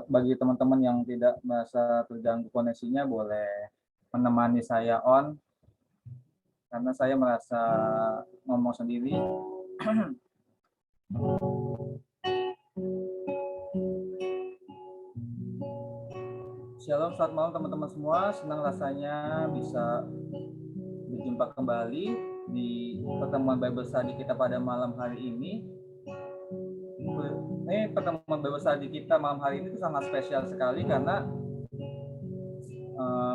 Bagi teman-teman yang tidak merasa terganggu koneksinya boleh menemani saya on, karena saya merasa ngomong sendiri. Shalom, selamat malam teman-teman semua. Senang rasanya bisa berjumpa kembali di pertemuan Bible Study kita pada malam hari ini. Pertemuan Bible Study kita malam hari ini sangat spesial sekali karena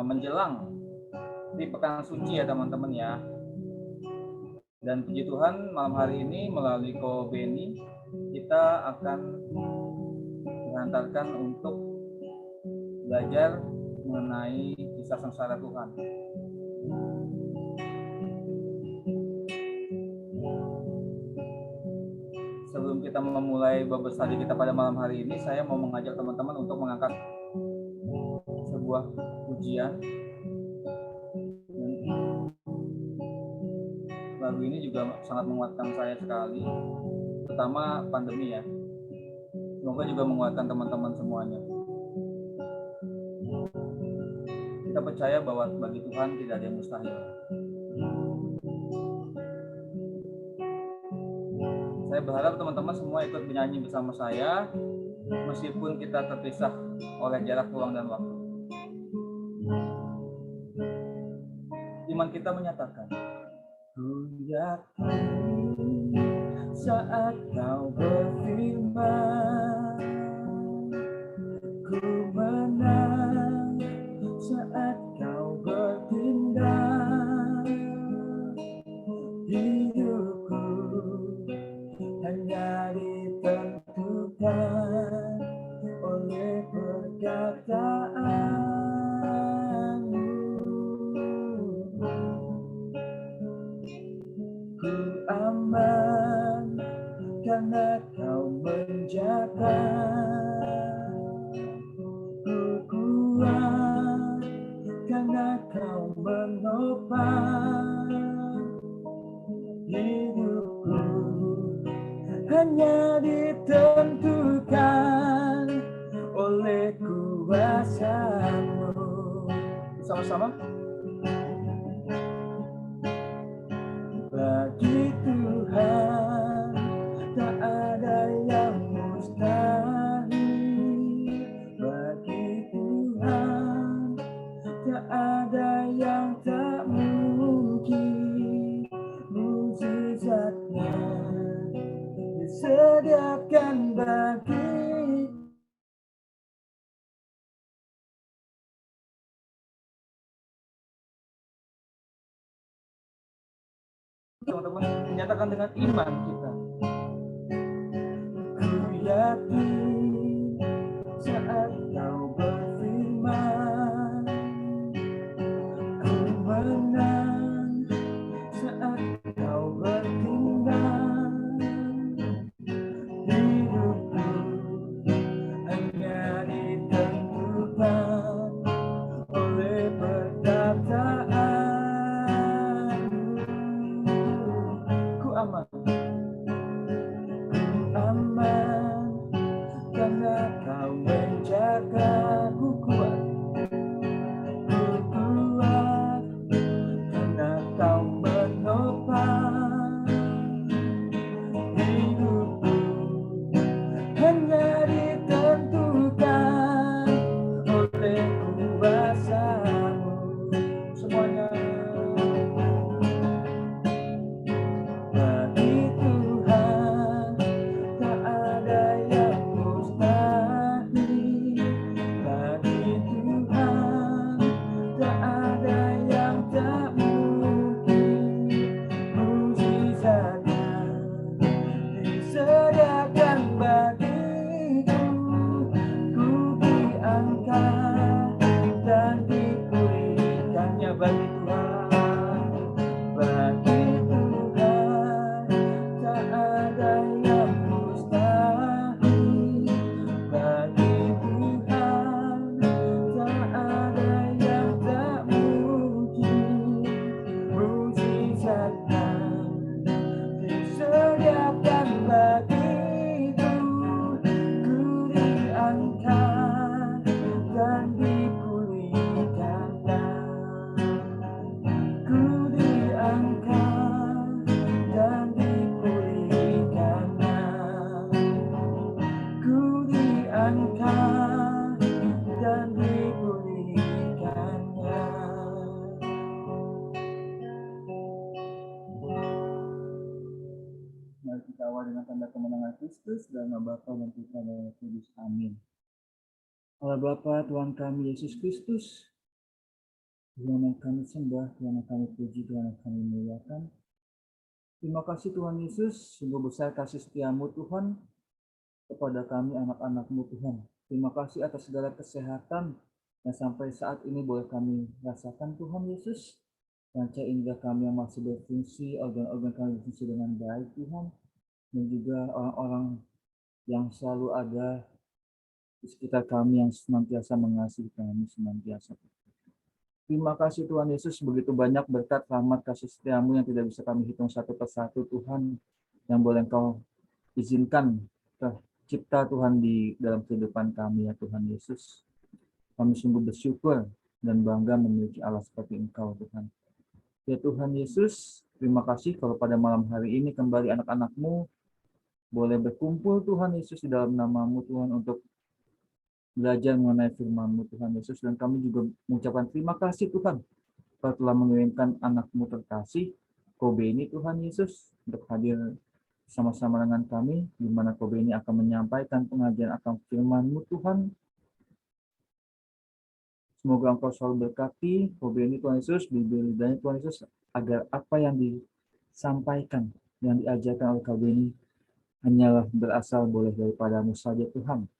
menjelang di Pekan Suci ya teman-teman ya. Dan puji Tuhan malam hari ini melalui Ko Beni kita akan dihantarkan untuk belajar mengenai kisah sengsara Tuhan. Sebelum kita memulai Bible Study kita pada malam hari ini, saya mau mengajak teman-teman untuk mengangkat sebuah pujian. Lagu ini juga sangat menguatkan saya sekali, terutama pandemi ya. Semoga juga menguatkan teman-teman semuanya. Kita percaya bahwa bagi Tuhan tidak ada yang mustahil. Saya berharap teman-teman semua ikut menyanyi bersama saya, meskipun kita terpisah oleh jarak ruang dan waktu. Iman kita menyatakan, ku yakin saat kau berfirman, ku menang saat kau bertindak. Hidupku hanya ditentukan oleh perkataanmu. Ku aman karena kau menjaga. Ku kuat karena kau menopang. Hidupku hanya ditentukan oleh kuasa-Mu. Sama-sama. Bagi Tuhan tak ada yang mustahil. Bagi Tuhan tak ada yang tak mungkin. Mukjizatnya disediakan bagi teman-teman, menyatakan dengan iman kita. Ku yakin saat kau berfirman, ku menang saat kau bertindak. Hidupku hanya ditentukan oleh perkataan. Ku aman karena kau menjaga. Ku kuat karena kau menopang. Hidupku hanya ditentukan oleh kuasa-Mu. Semuanya. Bagi Tuhan tak ada yang mustahil. Bagi Tuhan tak ada yang tak mungkin. Mukjizatnya disediakan bagiku. diangkat dan dipulihkannya. Mari kita awal dengan tanda kemenangan Kristus dalam nama Bapa dan Putra dan Roh Kudus. Amin. Allah Bapa, Tuhan kami Yesus Kristus, Tuhan yang kami sembah, Tuhan yang kami puji, Tuhan yang kami muliakan. Terima kasih Tuhan Yesus, sungguh besar kasih setiamu Tuhan kepada kami anak-anak-Mu Tuhan. Terima kasih atas segala kesehatan yang sampai saat ini boleh kami rasakan Tuhan Yesus. Panca indera kami yang masih berfungsi, organ-organ kami berfungsi dengan baik Tuhan. Dan juga orang-orang yang selalu ada di sekitar kami yang senantiasa mengasihi kami senantiasa. Terima kasih Tuhan Yesus, begitu banyak berkat, rahmat, kasih setiamu yang tidak bisa kami hitung satu persatu Tuhan, yang boleh Engkau izinkan tercipta Tuhan di dalam kehidupan kami ya Tuhan Yesus. Kami sungguh bersyukur dan bangga memiliki Allah seperti Engkau Tuhan. Ya Tuhan Yesus, terima kasih kalau pada malam hari ini kembali anak-anak-Mu boleh berkumpul Tuhan Yesus di dalam nama-Mu Tuhan untuk belajar mengenai firman-Mu Tuhan Yesus, dan kami juga mengucapkan terima kasih Tuhan Kau telah mengirimkan anak-Mu terkasih Kobe ini Tuhan Yesus untuk hadir sama-sama dengan kami, di mana Kobe ini akan menyampaikan pengajian akan firman-Mu Tuhan. Semoga Engkau selalu berkati Kobe ini Tuhan Yesus, bibir lidahnya Tuhan Yesus, agar apa yang disampaikan, yang diajarkan oleh Kobe ini hanyalah berasal boleh daripada-Mu saja Tuhan.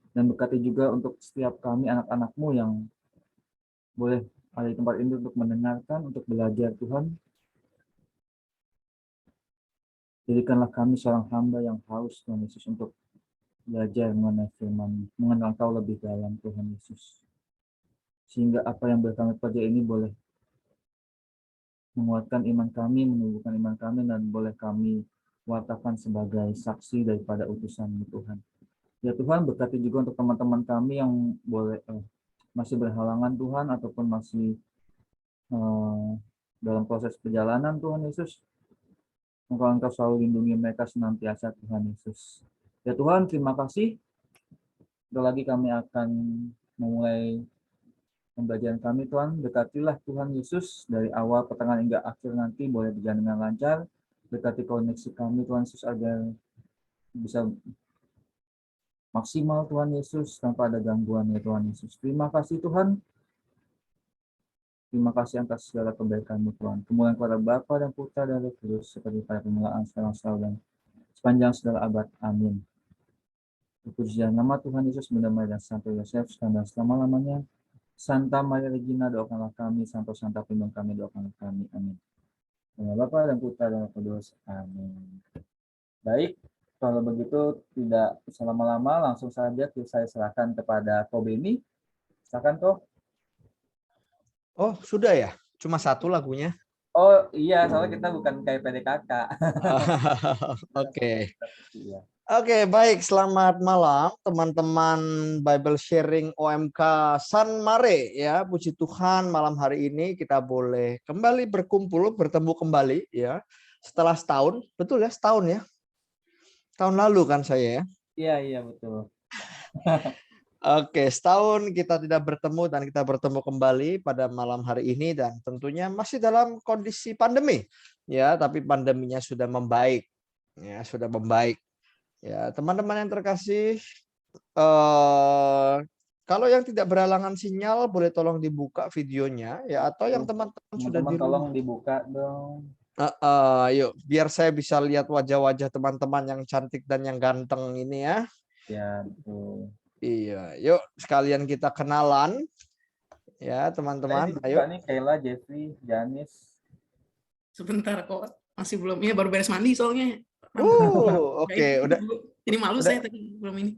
Dan berkati juga untuk setiap kami anak-anak-Mu yang boleh ada di tempat ini untuk mendengarkan, untuk belajar Tuhan. Jadikanlah kami seorang hamba yang haus Tuhan Yesus untuk belajar mengenai firman, mengenal Engkau lebih dalam Tuhan Yesus. Sehingga apa yang boleh kami pelajari ini boleh menguatkan iman kami, menumbuhkan iman kami, dan boleh kami wartakan sebagai saksi daripada utusan-Mu Tuhan. Ya Tuhan, berkati juga untuk teman-teman kami yang boleh masih berhalangan Tuhan, ataupun masih dalam proses perjalanan Tuhan Yesus. Engkau selalu lindungi mereka senantiasa Tuhan Yesus. Ya Tuhan, terima kasih. Sekali lagi kami akan memulai pembelajaran kami Tuhan. Berkatilah Tuhan Yesus dari awal, pertengahan hingga akhir nanti boleh berjalan dengan lancar. Berkati koneksi kami Tuhan Yesus agar bisa maksimal Tuhan Yesus tanpa ada gangguan ya Tuhan Yesus. Terima kasih Tuhan. Terima kasih atas segala kebaikan-Mu Tuhan. Kemuliaan kepada Bapa dan Putra dan Roh Kudus seperti pada permulaan sekarang selalu dan sepanjang segala abad. Amin. Terpujilah nama Tuhan Yesus, benda-benda dan Santo Yosef sekarang dan selama-lamanya. Santa Maria Regina, doakanlah kami. Santo Santa Pelindung kami, doakanlah kami. Amin. Nama Bapa dan Putra dan Roh Kudus. Amin. Baik. Kalau begitu tidak usah lama-lama, langsung saja saya serahkan kepada Kobe ini. Silakan Ko. Oh sudah ya? Cuma satu lagunya? Oh iya, soalnya kita bukan kayak PDKK. Oke. Oke, baik. Selamat malam teman-teman Bible Sharing OMK San Mare ya. Puji Tuhan malam hari ini kita boleh kembali berkumpul, bertemu kembali ya. Setelah setahun, betul ya, setahun ya. Tahun lalu kan saya ya. Iya betul. Oke, setahun kita tidak bertemu dan kita bertemu kembali pada malam hari ini, dan tentunya masih dalam kondisi pandemi ya, tapi pandeminya sudah membaik ya, sudah membaik ya. Teman-teman yang terkasih, kalau yang tidak berhalangan sinyal boleh tolong dibuka videonya ya, atau yang teman-teman sudah di rumah tolong dibuka dong. Yuk, biar saya bisa lihat wajah-wajah teman-teman yang cantik dan yang ganteng ini ya. Ya, betul. Iya, yuk sekalian kita kenalan ya teman-teman. Ayo. Nih Kayla, Jeffrey, Janis. Sebentar kok, masih belum. Ini baru beres mandi soalnya. Oke, udah. Jadi malu saya tadi belum ini.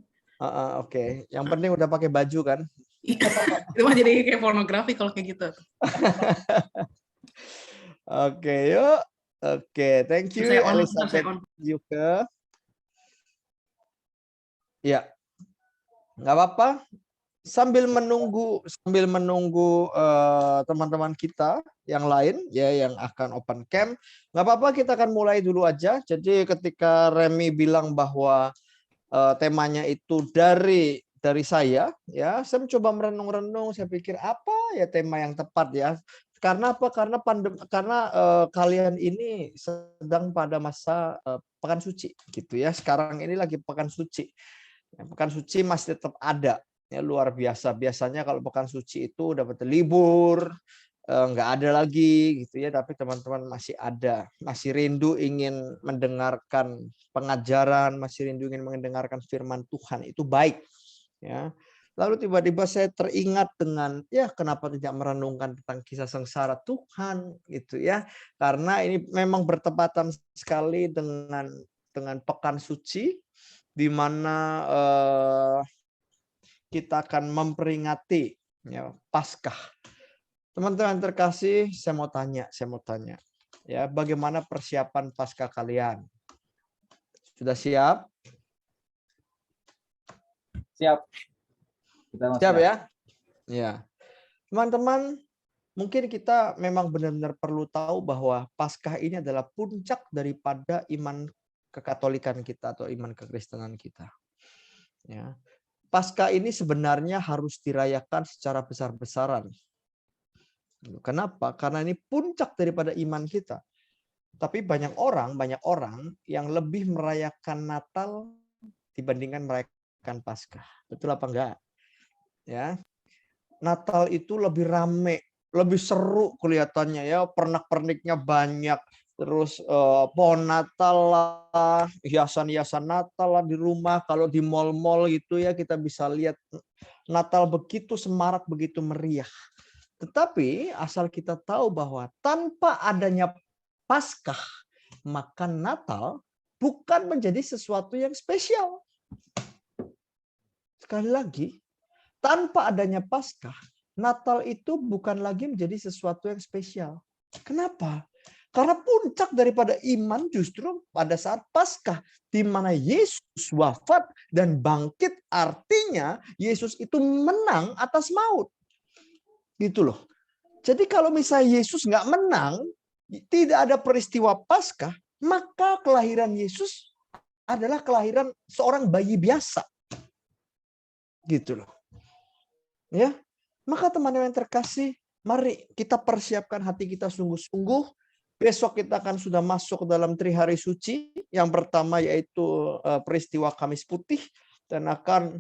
Oke. Yang penting udah pakai baju kan? Itu mah jadi kayak pornografi kalau kayak gitu. Oke, yuk. Oke, thank you Elizabeth juga. Ya, nggak apa-apa. Sambil menunggu teman-teman kita yang lain ya yang akan open camp, nggak apa-apa, kita akan mulai dulu aja. Jadi ketika Remy bilang bahwa temanya itu dari dari saya, ya. Saya mencoba merenung-renung, saya pikir apa ya tema yang tepat ya. Karena apa? Karena kalian ini sedang pada masa pekan suci gitu ya. Sekarang ini lagi pekan suci. Ya, pekan suci masih tetap ada. Ya, luar biasa. Biasanya kalau pekan suci itu dapat libur, nggak ada lagi gitu ya, tapi teman-teman masih ada, masih rindu ingin mendengarkan pengajaran, masih rindu ingin mendengarkan firman Tuhan. Itu baik ya. Lalu tiba-tiba saya teringat dengan ya kenapa tidak merenungkan tentang kisah sengsara Tuhan gitu ya, karena ini memang bertepatan sekali dengan pekan suci di mana kita akan memperingati ya Paskah. Teman-teman terkasih, saya mau tanya ya, bagaimana persiapan Paskah kalian? Sudah siap? Siap. Kita masih Siap ya? Ya. Teman-teman, mungkin kita memang benar-benar perlu tahu bahwa Paskah ini adalah puncak daripada iman kekatolikan kita atau iman kekristenan kita. Ya. Paskah ini sebenarnya harus dirayakan secara besar-besaran. Kenapa? Karena ini puncak daripada iman kita. Tapi banyak orang yang lebih merayakan Natal dibandingkan merayakan Paskah. Betul apa enggak? Ya. Natal itu lebih rame, lebih seru kelihatannya ya, pernak-perniknya banyak. Terus pohon Natal lah, hiasan-hiasan Natal lah di rumah. Kalau di mal-mal gitu ya kita bisa lihat Natal begitu semarak, begitu meriah. Tetapi asal kita tahu bahwa tanpa adanya Paskah, maka Natal bukan menjadi sesuatu yang spesial. Sekali lagi, tanpa adanya Paskah, Natal itu bukan lagi menjadi sesuatu yang spesial. Kenapa? Karena puncak daripada iman justru pada saat Paskah, di mana Yesus wafat dan bangkit, artinya Yesus itu menang atas maut. Gitu loh. Jadi kalau misalnya Yesus nggak menang, tidak ada peristiwa Paskah, maka kelahiran Yesus adalah kelahiran seorang bayi biasa. Gitu loh. Ya. Maka teman-teman yang terkasih, mari kita persiapkan hati kita sungguh-sungguh. Besok kita akan sudah masuk dalam Trihari Suci. Yang pertama yaitu peristiwa Kamis Putih dan akan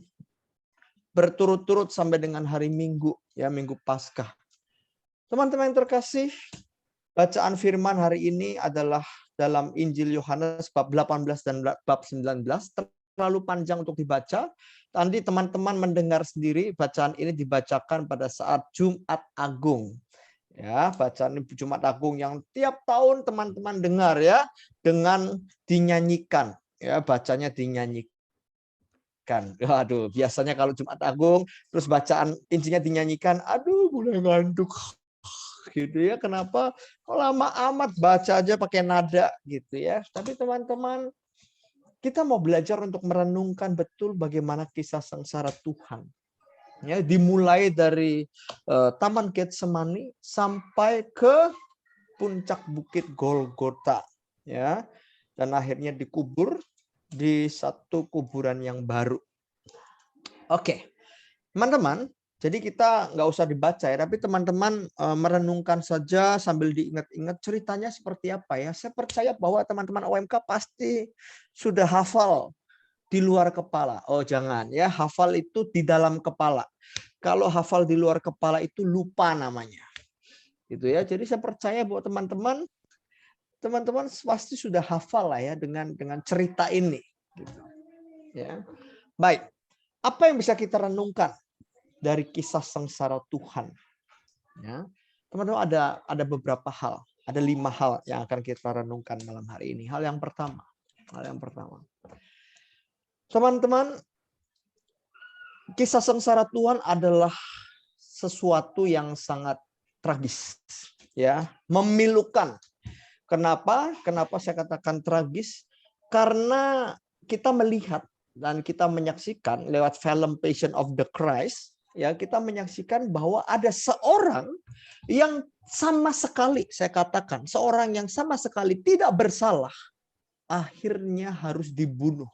berturut-turut sampai dengan hari Minggu, ya Minggu Paskah. Teman-teman yang terkasih, bacaan firman hari ini adalah dalam Injil Yohanes bab 18 dan bab 19. Terlalu panjang untuk dibaca. Nanti teman-teman mendengar sendiri bacaan ini dibacakan pada saat Jumat Agung. Ya, bacaan Jumat Agung yang tiap tahun teman-teman dengar ya, dengan dinyanyikan. Ya, bacanya dinyanyikan. Aduh, biasanya kalau Jumat Agung terus bacaan Injilnya dinyanyikan, aduh mulai ngantuk. Gitu ya, kenapa lama amat baca aja pakai nada gitu ya. Tapi teman-teman, kita mau belajar untuk merenungkan betul bagaimana kisah sengsara Tuhan. Ya, dimulai dari Taman Getsemani sampai ke puncak bukit Golgota, ya, dan akhirnya dikubur di satu kuburan yang baru. Oke, teman-teman. Jadi kita nggak usah dibaca ya, tapi teman-teman merenungkan saja sambil diingat-ingat ceritanya seperti apa ya. Saya percaya bahwa teman-teman OMK pasti sudah hafal di luar kepala. Oh jangan ya, hafal itu di dalam kepala. Kalau hafal di luar kepala itu lupa namanya. Gitu ya. Jadi saya percaya bahwa teman-teman pasti sudah hafal lah ya dengan cerita ini. Gitu. Ya. Baik, apa yang bisa kita renungkan dari kisah sengsara Tuhan? Ya. Teman-teman ada beberapa hal, ada 5 hal yang akan kita renungkan malam hari ini. Hal yang pertama, teman-teman, kisah sengsara Tuhan adalah sesuatu yang sangat tragis, ya, memilukan. Kenapa? Kenapa saya katakan tragis? Karena kita melihat dan kita menyaksikan lewat film Passion of the Christ, ya, kita menyaksikan bahwa ada seorang yang sama sekali, saya katakan, seorang yang sama sekali tidak bersalah, akhirnya harus dibunuh.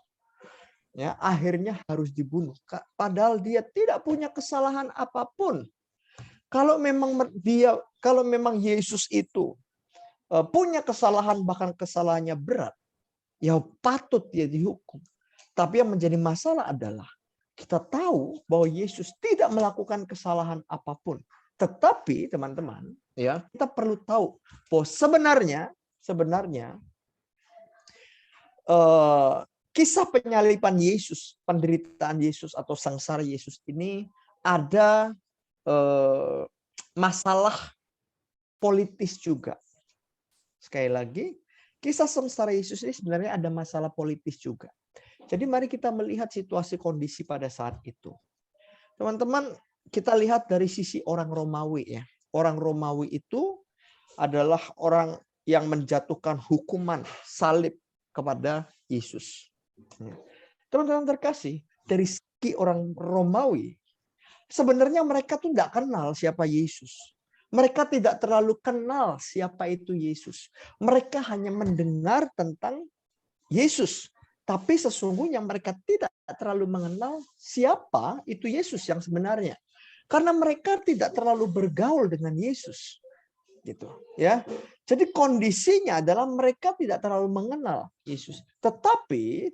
ya, akhirnya harus dibunuh. Padahal dia tidak punya kesalahan apapun. Kalau memang Yesus itu punya kesalahan, bahkan kesalahannya berat, ya patut dia dihukum. Tapi yang menjadi masalah adalah kita tahu bahwa Yesus tidak melakukan kesalahan apapun. Tetapi teman-teman, ya, kita perlu tahu bahwa sebenarnya kisah penyaliban Yesus, penderitaan Yesus atau sengsara Yesus ini ada masalah politis juga. Sekali lagi, kisah sengsara Yesus ini sebenarnya ada masalah politis juga. Jadi mari kita melihat situasi kondisi pada saat itu. Teman-teman, kita lihat dari sisi orang Romawi ya. Orang Romawi itu adalah orang yang menjatuhkan hukuman salib kepada Yesus. Teman-teman terkasih, dari segi orang Romawi, sebenarnya mereka tuh tidak kenal siapa Yesus. Mereka tidak terlalu kenal siapa itu Yesus. Mereka hanya mendengar tentang Yesus. Tapi sesungguhnya mereka tidak terlalu mengenal siapa itu Yesus yang sebenarnya. Karena mereka tidak terlalu bergaul dengan Yesus. Gitu, ya. Jadi kondisinya adalah mereka tidak terlalu mengenal Yesus. Tetapi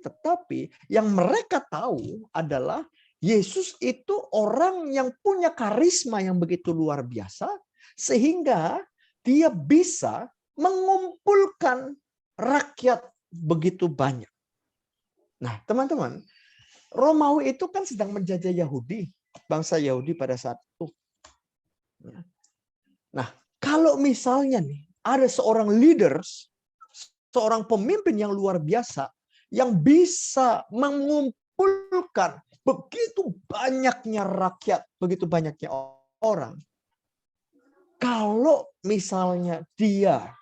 yang mereka tahu adalah Yesus itu orang yang punya karisma yang begitu luar biasa sehingga dia bisa mengumpulkan rakyat begitu banyak. Nah, teman-teman, Romawi itu kan sedang menjajah Yahudi, bangsa Yahudi pada saat itu. Nah, kalau misalnya nih ada seorang leaders, seorang pemimpin yang luar biasa yang bisa mengumpulkan begitu banyaknya rakyat, begitu banyaknya orang. Kalau misalnya dia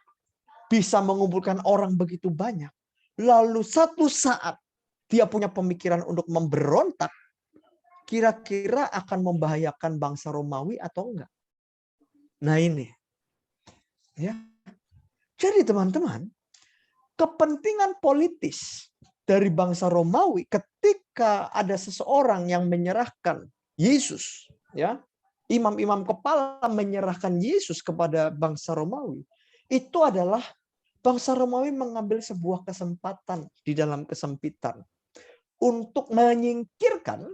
bisa mengumpulkan orang begitu banyak, lalu satu saat dia punya pemikiran untuk memberontak, kira-kira akan membahayakan bangsa Romawi atau enggak? Nah ini. Ya. Jadi teman-teman, kepentingan politis dari bangsa Romawi ketika ada seseorang yang menyerahkan Yesus, ya, imam-imam kepala menyerahkan Yesus kepada bangsa Romawi, itu adalah bangsa Romawi mengambil sebuah kesempatan di dalam kesempitan untuk menyingkirkan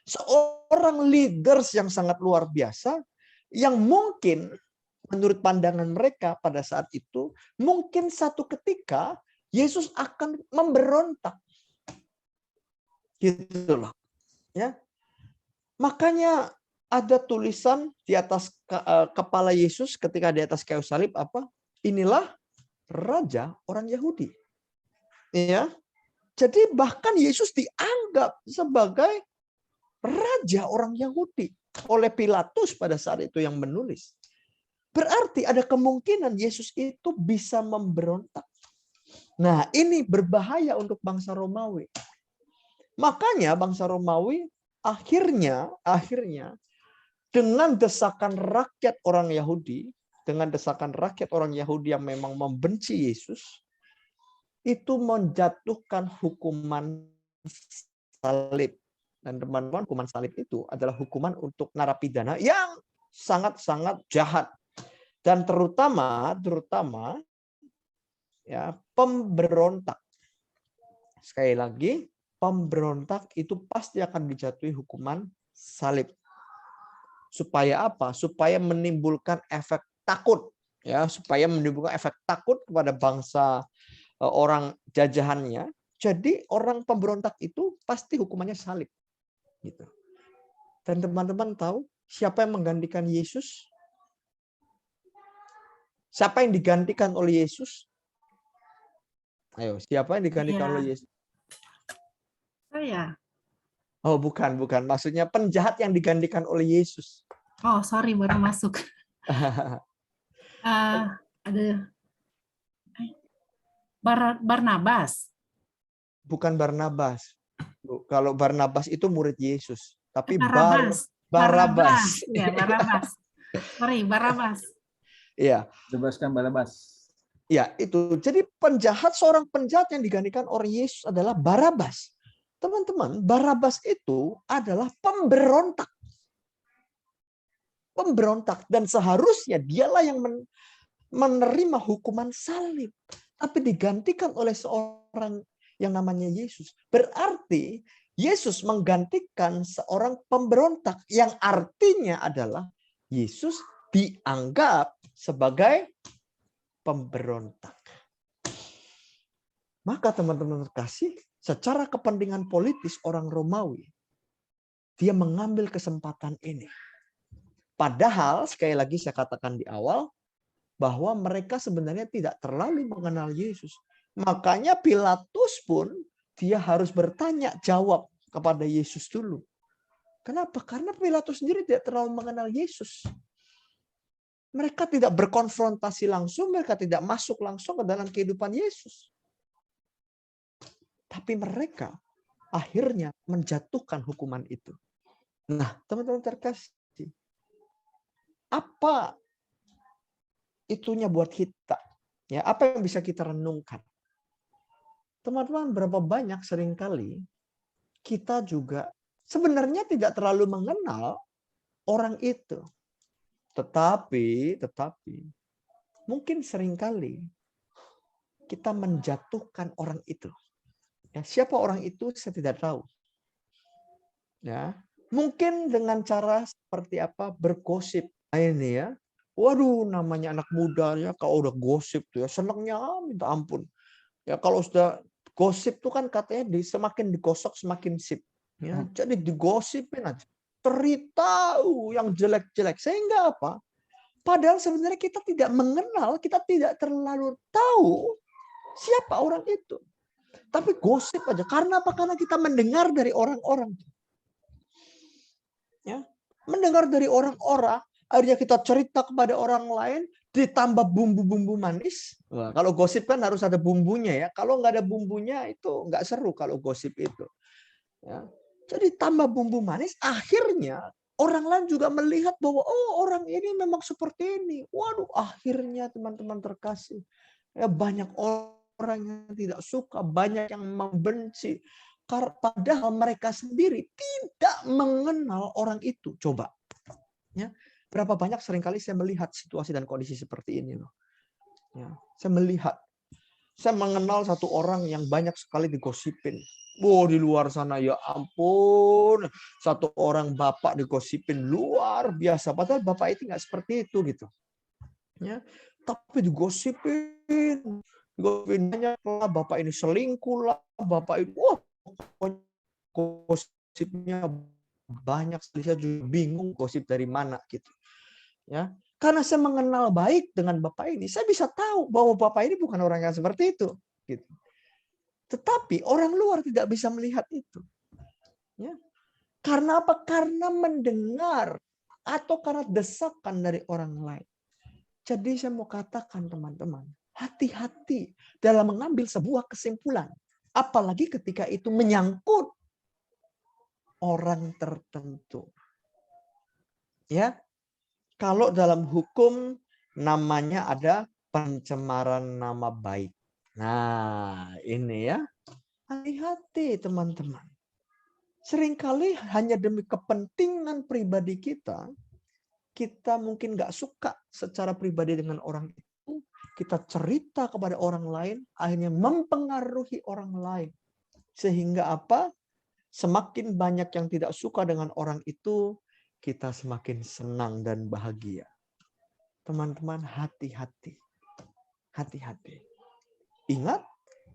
seorang leaders yang sangat luar biasa yang mungkin menurut pandangan mereka pada saat itu mungkin satu ketika Yesus akan memberontak. Gitu loh. Ya. Makanya ada tulisan di atas kepala Yesus ketika di atas kayu salib apa? Inilah raja orang Yahudi. Ya. Jadi bahkan Yesus dianggap sebagai raja orang Yahudi oleh Pilatus pada saat itu yang menulis. Berarti ada kemungkinan Yesus itu bisa memberontak. Nah, ini berbahaya untuk bangsa Romawi. Makanya bangsa Romawi akhirnya dengan desakan rakyat orang Yahudi, yang memang membenci Yesus, itu menjatuhkan hukuman salib. Dan teman-teman, hukuman salib itu adalah hukuman untuk narapidana yang sangat-sangat jahat. Dan terutama ya, pemberontak. Sekali lagi, pemberontak itu pasti akan dijatuhi hukuman salib. Supaya apa? Supaya menimbulkan efek takut, ya, supaya menimbulkan efek takut kepada bangsa orang jajahannya. Jadi orang pemberontak itu pasti hukumannya salib. Gitu. Dan teman-teman tahu siapa yang menggantikan Yesus? Siapa yang digantikan oleh Yesus? Ayo, siapa yang digantikan oleh Yesus? Saya. Oh, bukan. Maksudnya penjahat yang digantikan oleh Yesus. Oh, sorry, baru masuk. Ada Barnabas. Bukan Barnabas. Kalau Barnabas itu murid Yesus, tapi Barabas. Barabas. Ya, Barabas. Sorry, Barabas. Iya. Bebaskan Barabas. Ya, itu. Jadi seorang penjahat yang digantikan oleh Yesus adalah Barabas. Teman-teman, Barabas itu adalah pemberontak. Pemberontak. Dan seharusnya dialah yang menerima hukuman salib. Tapi digantikan oleh seorang yang namanya Yesus. Berarti Yesus menggantikan seorang pemberontak. Yang artinya adalah Yesus dianggap sebagai pemberontak. Maka teman-teman terkasih, secara kepentingan politis orang Romawi, dia mengambil kesempatan ini. Padahal, sekali lagi saya katakan di awal, bahwa mereka sebenarnya tidak terlalu mengenal Yesus. Makanya Pilatus pun dia harus bertanya jawab kepada Yesus dulu. Kenapa? Karena Pilatus sendiri tidak terlalu mengenal Yesus. Mereka tidak berkonfrontasi langsung, mereka tidak masuk langsung ke dalam kehidupan Yesus. Tapi mereka akhirnya menjatuhkan hukuman itu. Nah, teman-teman terkasih, apa itunya buat kita? Ya, apa yang bisa kita renungkan? Teman-teman, berapa banyak seringkali kita juga sebenarnya tidak terlalu mengenal orang itu. Tetapi mungkin seringkali kita menjatuhkan orang itu. Ya, siapa orang itu saya tidak tahu. Ya, mungkin dengan cara seperti apa, bergosip. Nah, ini ya, waduh, namanya anak muda ya, kalau udah gosip tuh ya senangnya minta ampun. Ya kalau sudah gosip tuh kan katanya semakin digosok semakin sip. Ya, jadi digosipin aja. Cerita yang jelek-jelek. Sehingga apa? Padahal sebenarnya kita tidak mengenal, kita tidak terlalu tahu siapa orang itu. Tapi gosip aja. Karena apa? Karena kita mendengar dari orang-orang. Ya, mendengar dari orang-orang, akhirnya kita cerita kepada orang lain, ditambah bumbu-bumbu manis. Wah, kalau gosip kan harus ada bumbunya ya. Kalau nggak ada bumbunya itu nggak seru kalau gosip itu. Ya. Jadi tambah bumbu manis, akhirnya orang lain juga melihat bahwa oh orang ini memang seperti ini. Waduh, akhirnya teman-teman terkasih, ya banyak orang yang tidak suka, banyak yang membenci. Padahal mereka sendiri tidak mengenal orang itu. Coba, ya berapa banyak seringkali saya melihat situasi dan kondisi seperti ini loh. Ya, saya mengenal satu orang yang banyak sekali digosipin. Wow, di luar sana ya ampun, satu orang bapak digosipin luar biasa. Padahal bapak itu nggak seperti itu gitu. Ya, tapi digosipin banyak lah, bapak ini selingkuh lah, bapak itu, wah, gosipnya banyak. Saya juga bingung gosip dari mana gitu. Ya, karena saya mengenal baik dengan bapak ini, saya bisa tahu bahwa bapak ini bukan orang yang seperti itu. Gitu. Tetapi orang luar tidak bisa melihat itu. Ya. Karena apa? Karena mendengar atau karena desakan dari orang lain. Jadi saya mau katakan teman-teman, hati-hati dalam mengambil sebuah kesimpulan. Apalagi ketika itu menyangkut orang tertentu. Ya, kalau dalam hukum namanya ada pencemaran nama baik. Nah, ini ya, hati-hati teman-teman. Seringkali hanya demi kepentingan pribadi kita mungkin nggak suka secara pribadi dengan orang itu, kita cerita kepada orang lain, akhirnya mempengaruhi orang lain. Sehingga apa? Semakin banyak yang tidak suka dengan orang itu, kita semakin senang dan bahagia. Teman-teman, hati-hati. Hati-hati. Ingat,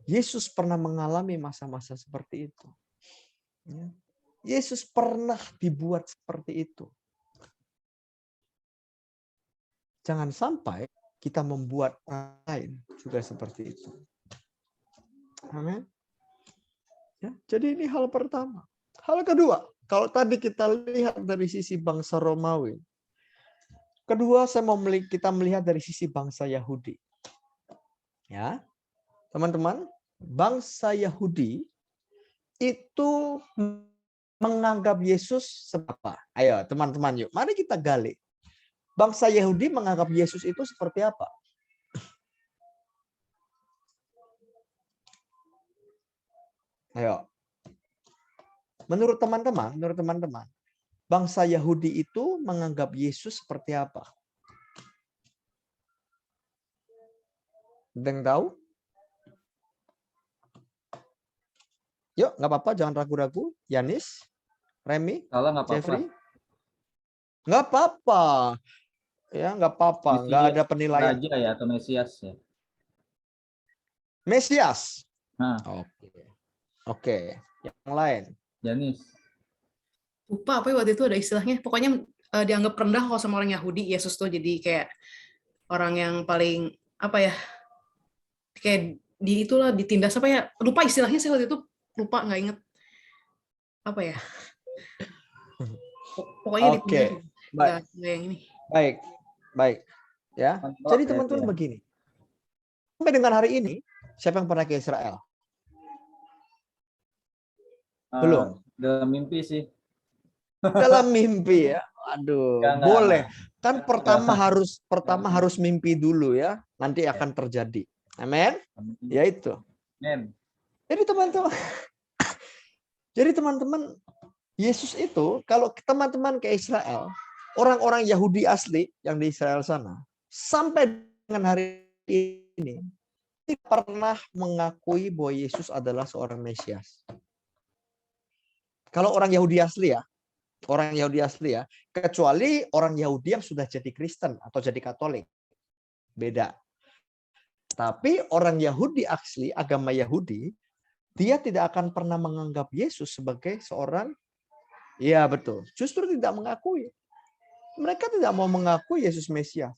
Yesus pernah mengalami masa-masa seperti itu. Yesus pernah dibuat seperti itu. Jangan sampai kita membuat orang lain juga seperti itu. Amin. Ya, jadi ini hal pertama. Hal kedua, kalau tadi kita lihat dari sisi bangsa Romawi. Kedua, kita melihat dari sisi bangsa Yahudi. Ya, teman-teman, bangsa Yahudi itu menganggap Yesus seperti apa? Ayo, teman-teman, yuk, mari kita gali. Bangsa Yahudi menganggap Yesus itu seperti apa? Ayo. Menurut teman-teman, bangsa Yahudi itu menganggap Yesus seperti apa? Ada yang tahu? Yuk, nggak apa-apa, jangan ragu-ragu. Yanis, Remy, Salah nggak apa-apa. Jeffrey, nggak apa-apa. Ya, nggak apa-apa. Nggak ada penilaian. Raja ya atau Mesias ya. Mesias. Nah, Oke. Yang lain. Yanis. Lupa apa ya waktu itu ada istilahnya. Pokoknya dianggap rendah kalau sama orang Yahudi, Yesus tuh jadi kayak orang yang paling apa ya? Kayak ditindas apa ya? Lupa istilahnya sih waktu itu, lupa, nggak inget apa ya. Pokoknya ditindas. Nggak yang ini. Baik. Ya. Jadi teman-teman begini. Sampai dengan hari ini, siapa yang pernah ke Israel? Belum. Dalam mimpi sih. Dalam mimpi ya. Aduh, boleh. Kan pertama harus mimpi dulu ya. Nanti akan terjadi. Amin. Ya itu. Amin. Jadi teman-teman, Yesus itu kalau teman-teman ke Israel, orang-orang Yahudi asli yang di Israel sana, sampai dengan hari ini tidak pernah mengakui bahwa Yesus adalah seorang Mesias. Kalau orang Yahudi asli ya, kecuali orang Yahudi yang sudah jadi Kristen atau jadi Katolik, beda. Tapi orang Yahudi asli, agama Yahudi, dia tidak akan pernah menganggap Yesus sebagai seorang, ya betul, justru tidak mengakui. Mereka tidak mau mengakui Yesus Mesias.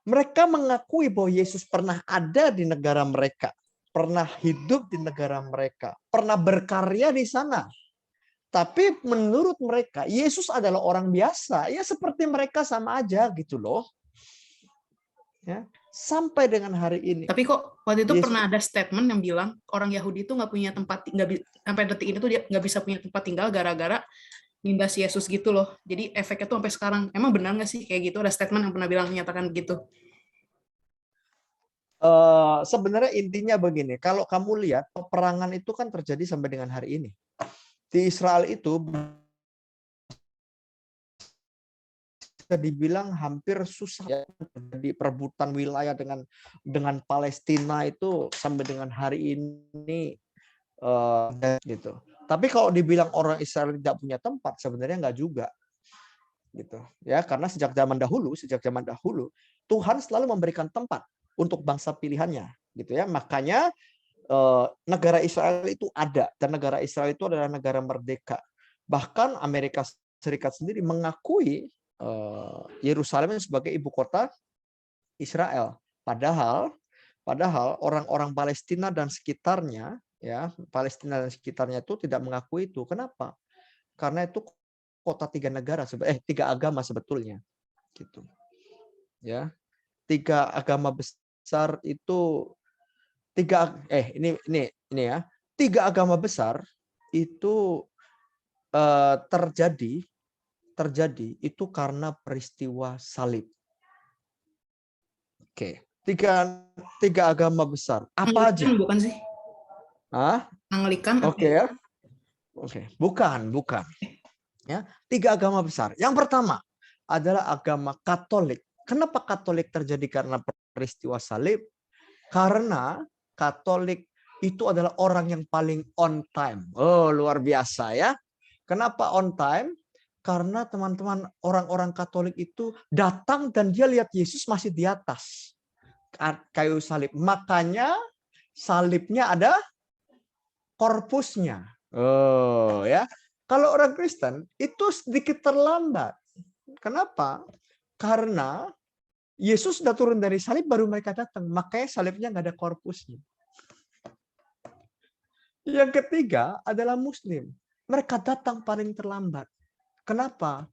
Mereka mengakui bahwa Yesus pernah ada di negara mereka, pernah hidup di negara mereka, pernah berkarya di sana. Tapi menurut mereka, Yesus adalah orang biasa. Ya seperti mereka sama aja gitu loh. Ya, sampai dengan hari ini. Tapi kok waktu itu Yesus pernah ada statement yang bilang orang Yahudi itu nggak punya tempat, sampai detik ini tuh dia nggak bisa punya tempat tinggal gara-gara nindas Yesus gitu loh. Jadi efeknya tuh sampai sekarang. Emang benar nggak sih kayak gitu? Ada statement yang pernah bilang menyatakan begitu. Sebenarnya intinya begini, kalau kamu lihat peperangan itu kan terjadi sampai dengan hari ini. Di Israel itu bisa dibilang hampir susah ya, terjadi perebutan wilayah dengan Palestina itu sampai dengan hari ini gitu. Tapi kalau dibilang orang Israel tidak punya tempat, sebenarnya enggak juga. Gitu. Ya, karena sejak zaman dahulu Tuhan selalu memberikan tempat untuk bangsa pilihannya, gitu ya. Makanya negara Israel itu ada, dan negara Israel itu adalah negara merdeka. Bahkan Amerika Serikat sendiri mengakui Yerusalem sebagai ibu kota Israel. Padahal orang-orang Palestina dan sekitarnya, ya, Palestina dan sekitarnya itu tidak mengakui itu. Kenapa? Karena itu kota tiga agama sebetulnya, gitu. Ya, 3 agama besar itu ini ya, 3 agama besar itu terjadi itu karena peristiwa salib. Oke, tiga agama besar. Apa aja? Bukan sih? Anglikan? Oke ya. Oke, bukan. Ya, 3 agama besar. Yang pertama adalah agama Katolik. Kenapa Katolik terjadi karena peristiwa salib? Karena Katolik itu adalah orang yang paling on time. Oh, luar biasa ya. Kenapa on time? Karena teman-teman, orang-orang Katolik itu datang dan dia lihat Yesus masih di atas kayu salib. Makanya salibnya ada korpusnya. Oh ya. Kalau orang Kristen itu sedikit terlambat. Kenapa? Karena Yesus sudah turun dari salib baru mereka datang. Makanya salibnya nggak ada korpusnya. Yang ketiga adalah Muslim. Mereka datang paling terlambat. Kenapa?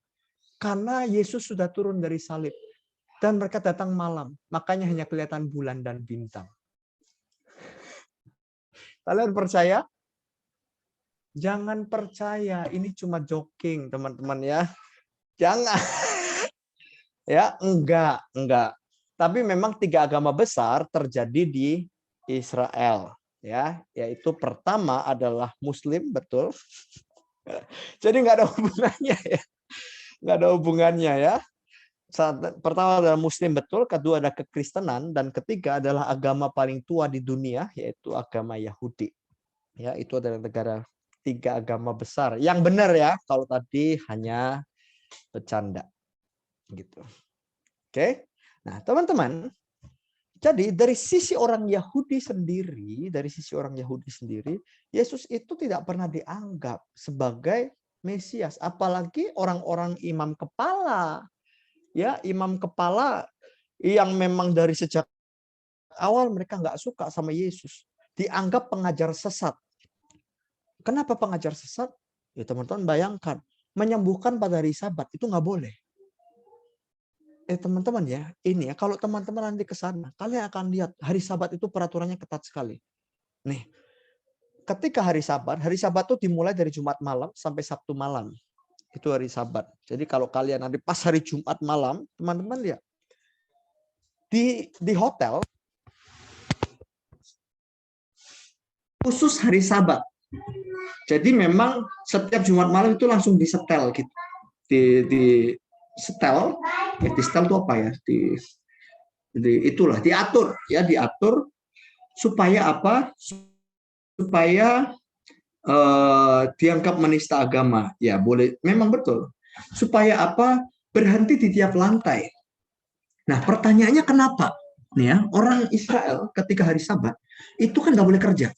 Karena Yesus sudah turun dari salib. Dan mereka datang malam. Makanya hanya kelihatan bulan dan bintang. Kalian percaya? Jangan percaya. Ini cuma joking, teman-teman ya. Jangan. Ya, enggak. Tapi memang 3 agama besar terjadi di Israel. ya, yaitu pertama adalah Muslim, betul. Jadi nggak ada hubungannya ya, nggak ada hubungannya ya. Pertama adalah Muslim, betul. Kedua ada kekristenan, dan ketiga adalah agama paling tua di dunia, yaitu agama Yahudi. Ya, itu adalah negara 3 agama besar. Yang benar ya, kalau tadi hanya bercanda, gitu. Oke. Nah, teman-teman, jadi dari sisi orang Yahudi sendiri, Yesus itu tidak pernah dianggap sebagai Mesias, apalagi orang-orang imam kepala. Ya, imam kepala yang memang dari sejak awal mereka nggak suka sama Yesus, dianggap pengajar sesat. Kenapa pengajar sesat? Ya teman-teman bayangkan, menyembuhkan pada hari Sabat itu nggak boleh. Teman-teman ya, ini ya, kalau teman-teman nanti ke sana, kalian akan lihat hari Sabat itu peraturannya ketat sekali. Nih, ketika hari Sabat itu dimulai dari Jumat malam sampai Sabtu malam. Itu hari Sabat. Jadi kalau kalian nanti pas hari Jumat malam, teman-teman lihat di hotel khusus hari Sabat. Jadi memang setiap Jumat malam itu langsung disetel gitu. Di setel, di setel itu apa ya? Itulah diatur ya, diatur supaya apa? Supaya dianggap menista agama, ya boleh, memang betul. Supaya apa? Berhenti di tiap lantai. Nah, pertanyaannya kenapa? Nih ya, orang Israel ketika hari Sabat itu kan nggak boleh kerja,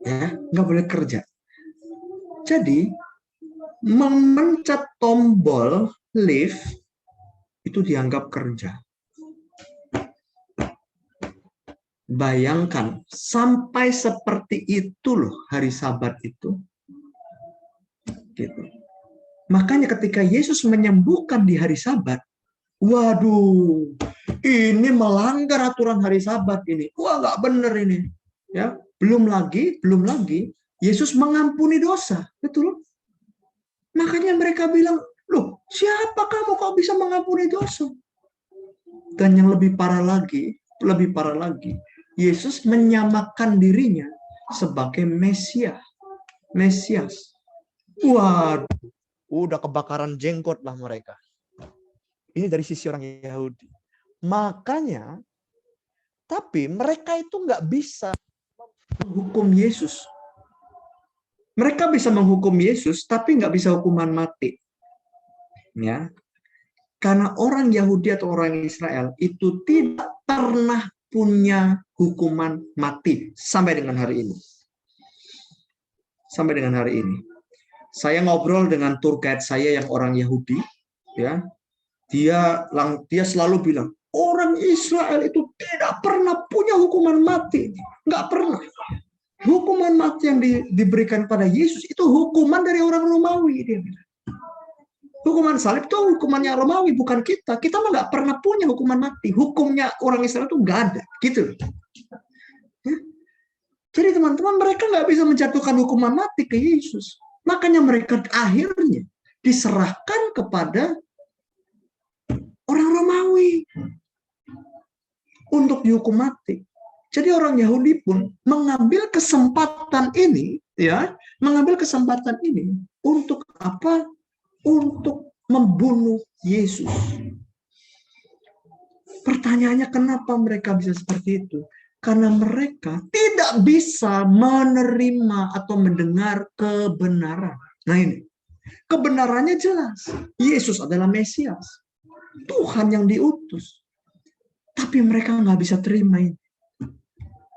ya nggak boleh kerja. Jadi memencet tombol lift itu dianggap kerja. Bayangkan, sampai seperti itu loh hari Sabat itu. Gitu. Makanya ketika Yesus menyembuhkan di hari Sabat, waduh, ini melanggar aturan hari Sabat ini. Wah, nggak bener ini. Ya, belum lagi, Yesus mengampuni dosa, betul? Makanya mereka bilang, loh, siapa kamu kok bisa mengampuni dosa? Dan yang lebih parah lagi, Yesus menyamakan dirinya sebagai Mesias. Waduh, udah kebakaran jenggot lah mereka. Ini dari sisi orang Yahudi. Makanya, tapi mereka itu nggak bisa menghukum Yesus. Mereka bisa menghukum Yesus, tapi nggak bisa hukuman mati. Ya, karena orang Yahudi atau orang Israel itu tidak pernah punya hukuman mati sampai dengan hari ini. Saya ngobrol dengan tour guide saya yang orang Yahudi, ya. Dia selalu bilang, orang Israel itu tidak pernah punya hukuman mati, nggak pernah. Hukuman mati yang diberikan pada Yesus itu hukuman dari orang Romawi, dia bilang. Hukuman salib itu hukumannya Romawi, bukan kita. Kita mah nggak pernah punya hukuman mati. Hukumnya orang Israel itu nggak ada, gitu. Ya? Jadi teman-teman, mereka nggak bisa menjatuhkan hukuman mati ke Yesus. Makanya mereka akhirnya diserahkan kepada orang Romawi untuk dihukum mati. Jadi orang Yahudi pun mengambil kesempatan ini, ya, untuk apa? Untuk membunuh Yesus. Pertanyaannya, kenapa mereka bisa seperti itu? Karena mereka tidak bisa menerima atau mendengar kebenaran. Nah ini, kebenarannya jelas. Yesus adalah Mesias. Tuhan yang diutus. Tapi mereka nggak bisa terima ini.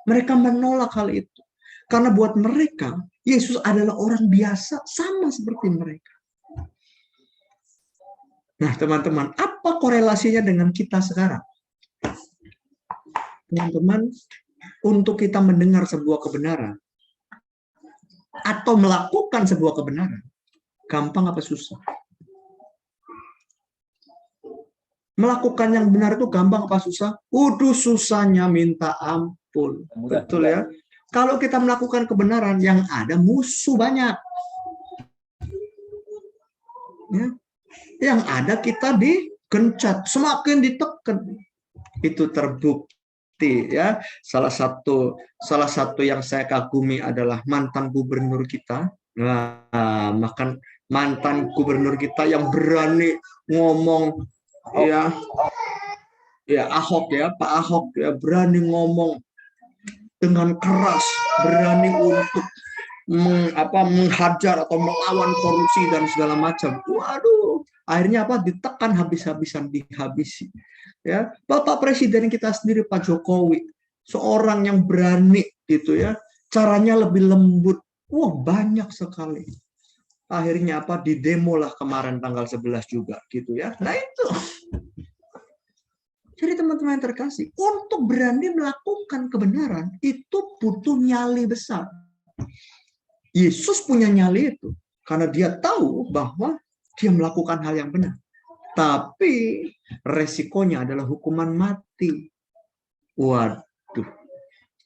Mereka menolak hal itu. Karena buat mereka, Yesus adalah orang biasa, sama seperti mereka. Nah, teman-teman, apa korelasinya dengan kita sekarang? Teman-teman, untuk kita mendengar sebuah kebenaran atau melakukan sebuah kebenaran, gampang apa susah? Melakukan yang benar itu gampang apa susah? Susahnya minta ampun. Betul ya? Kalau kita melakukan kebenaran, yang ada musuh banyak. Ya. Yang ada kita digencat, semakin ditekan. Itu terbukti mati ya. Salah satu yang saya kagumi adalah mantan gubernur kita. Nah, mantan gubernur kita yang berani ngomong ya, Ahok ya, Pak Ahok ya, berani ngomong dengan keras, berani untuk menghajar atau melawan korupsi dan segala macam. Waduh, akhirnya apa? Ditekan habis-habisan, dihabisi. Ya, Bapak Presiden kita sendiri Pak Jokowi, seorang yang berani gitu ya, caranya lebih lembut. Wah, banyak sekali. Akhirnya apa? Didemo lah kemarin tanggal 11 juga gitu ya. Nah itu. Jadi teman-teman yang terkasih, untuk berani melakukan kebenaran itu butuh nyali besar. Yesus punya nyali itu karena dia tahu bahwa dia melakukan hal yang benar. Tapi resikonya adalah hukuman mati. Waduh,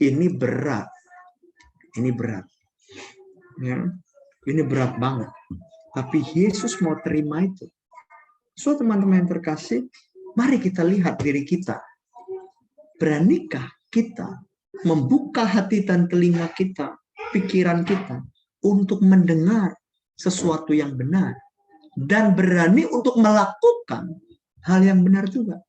ini berat. Ini berat. Ya, ini berat banget. Tapi Yesus mau terima itu. So teman-teman yang terkasih, mari kita lihat diri kita. Beranikah kita membuka hati dan telinga kita, pikiran kita, untuk mendengar sesuatu yang benar dan berani untuk melakukan hal yang benar juga.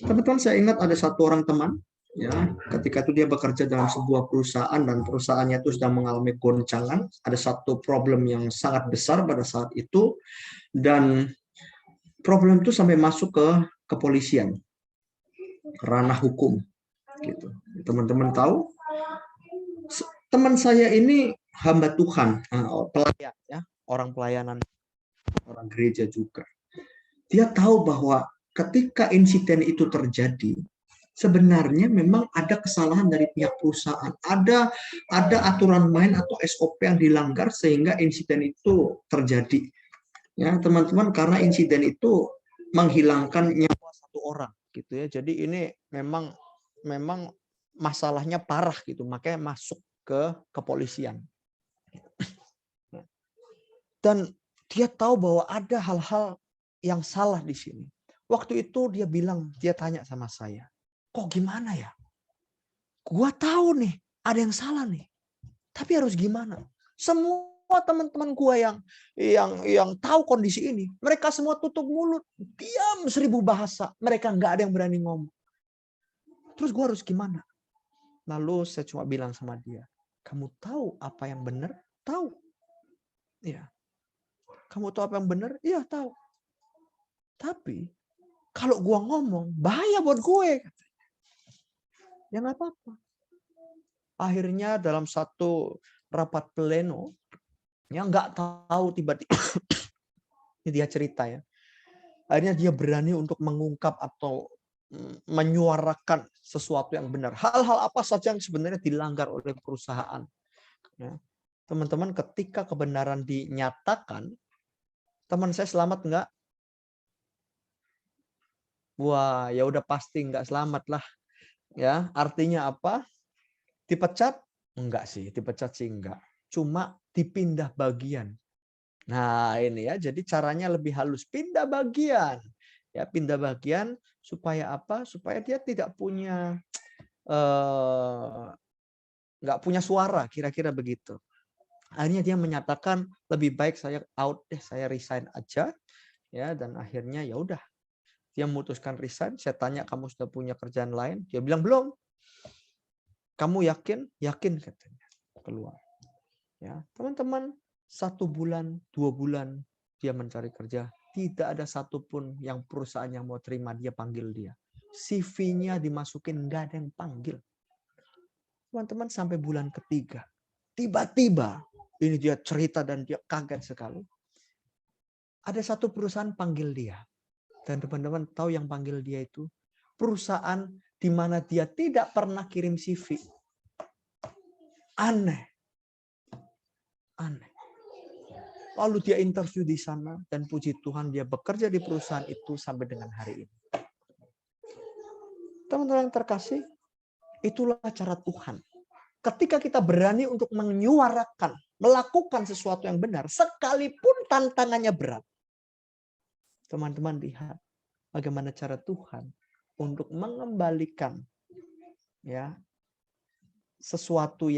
Teman-teman, saya ingat ada satu orang teman, ya, ketika itu dia bekerja dalam sebuah perusahaan dan perusahaannya itu sedang mengalami goncangan. Ada satu problem yang sangat besar pada saat itu dan problem itu sampai masuk ke kepolisian, ranah hukum. Gitu. Teman-teman tahu, teman saya ini hamba Tuhan, pelayan, ya, orang pelayanan, orang gereja juga. Dia tahu bahwa ketika insiden itu terjadi, sebenarnya memang ada kesalahan dari pihak perusahaan, ada aturan main atau SOP yang dilanggar sehingga insiden itu terjadi. Ya, teman-teman, karena insiden itu menghilangkan nyawa satu orang, gitu ya. Jadi ini memang masalahnya parah gitu, makanya masuk ke kepolisian. Dan dia tahu bahwa ada hal-hal yang salah di sini. Waktu itu dia tanya sama saya, kok gimana ya? Gua tahu nih, ada yang salah nih. Tapi harus gimana? Semua teman-teman gua yang tahu kondisi ini, mereka semua tutup mulut, diam 1000 bahasa. Mereka nggak ada yang berani ngomong. Terus gua harus gimana? Lalu saya cuma bilang sama dia, kamu tahu apa yang benar? Tahu. Iya. Kamu tahu apa yang benar? Iya, tahu. Tapi kalau gua ngomong, bahaya buat gue. Ya nggak apa-apa. Akhirnya dalam satu rapat pleno, yang nggak tahu tiba-tiba, ini dia cerita ya. Akhirnya dia berani untuk mengungkap atau menyuarakan sesuatu yang benar. Hal-hal apa saja yang sebenarnya dilanggar oleh perusahaan. Ya. Teman-teman, ketika kebenaran dinyatakan, teman saya selamat nggak? Wah, ya udah pasti nggak selamat lah. Ya, artinya apa? Dipecat? Enggak sih, dipecat sih enggak. Cuma dipindah bagian. Nah, ini ya, jadi caranya lebih halus, pindah bagian. Ya, pindah bagian supaya apa? Supaya dia tidak punya nggak punya suara, kira-kira begitu. Akhirnya dia menyatakan lebih baik saya out deh, saya resign aja. Ya, dan akhirnya ya udah. Dia memutuskan resign. Saya tanya, kamu sudah punya kerjaan lain? Dia bilang belum. Kamu yakin? Yakin katanya. Keluar. Ya, teman-teman, 1 bulan, 2 bulan dia mencari kerja. Tidak ada satupun yang perusahaan yang mau terima dia, panggil dia. CV-nya dimasukin, nggak ada yang panggil. Teman-teman, sampai bulan ketiga. Tiba-tiba, ini dia cerita dan dia kaget sekali. Ada satu perusahaan panggil dia. Dan teman-teman tahu yang panggil dia itu? Perusahaan di mana dia tidak pernah kirim CV. Aneh. Aneh. Lalu dia interview di sana dan puji Tuhan dia bekerja di perusahaan itu sampai dengan hari ini. Teman-teman yang terkasih, itulah cara Tuhan. Ketika kita berani untuk menyuarakan, melakukan sesuatu yang benar, sekalipun tantangannya berat. Teman-teman lihat bagaimana cara Tuhan untuk mengembalikan ya sesuatu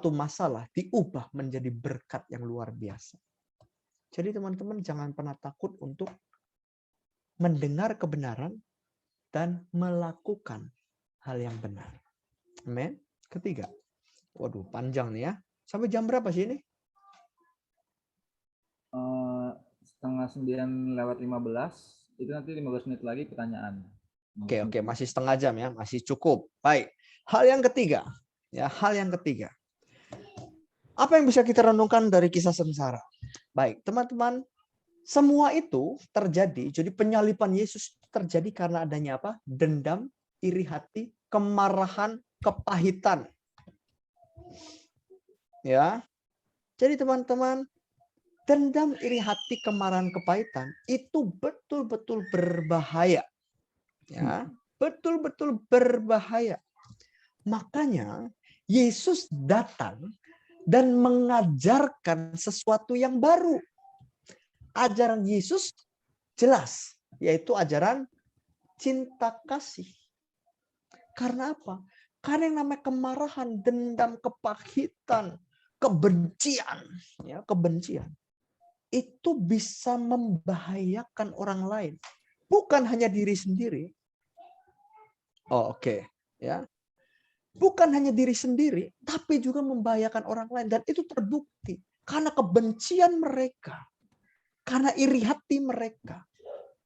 masalah diubah menjadi berkat yang luar biasa. Jadi teman-teman jangan pernah takut untuk mendengar kebenaran dan melakukan hal yang benar. Amin. Ketiga. Waduh, panjang nih ya. Sampai jam berapa sih ini? 8:30 itu nanti 15 menit lagi pertanyaan. Oke, masih setengah jam ya, masih cukup. Baik. Hal yang ketiga, Apa yang bisa kita renungkan dari kisah sengsara? Baik, teman-teman, semua itu terjadi, jadi penyaliban Yesus terjadi karena adanya apa? Dendam, iri hati, kemarahan, kepahitan. Ya. Jadi teman-teman, dendam, iri hati, kemarahan, kepahitan itu betul-betul berbahaya. Ya, betul-betul berbahaya. Makanya Yesus datang dan mengajarkan sesuatu yang baru. Ajaran Yesus jelas, yaitu ajaran cinta kasih. Karena apa? Karena yang namanya kemarahan, dendam, kepahitan, kebencian, ya, kebencian itu bisa membahayakan orang lain, bukan hanya diri sendiri. Oke. Ya. Bukan hanya diri sendiri, tapi juga membahayakan orang lain. Dan itu terbukti. Karena kebencian mereka. Karena iri hati mereka.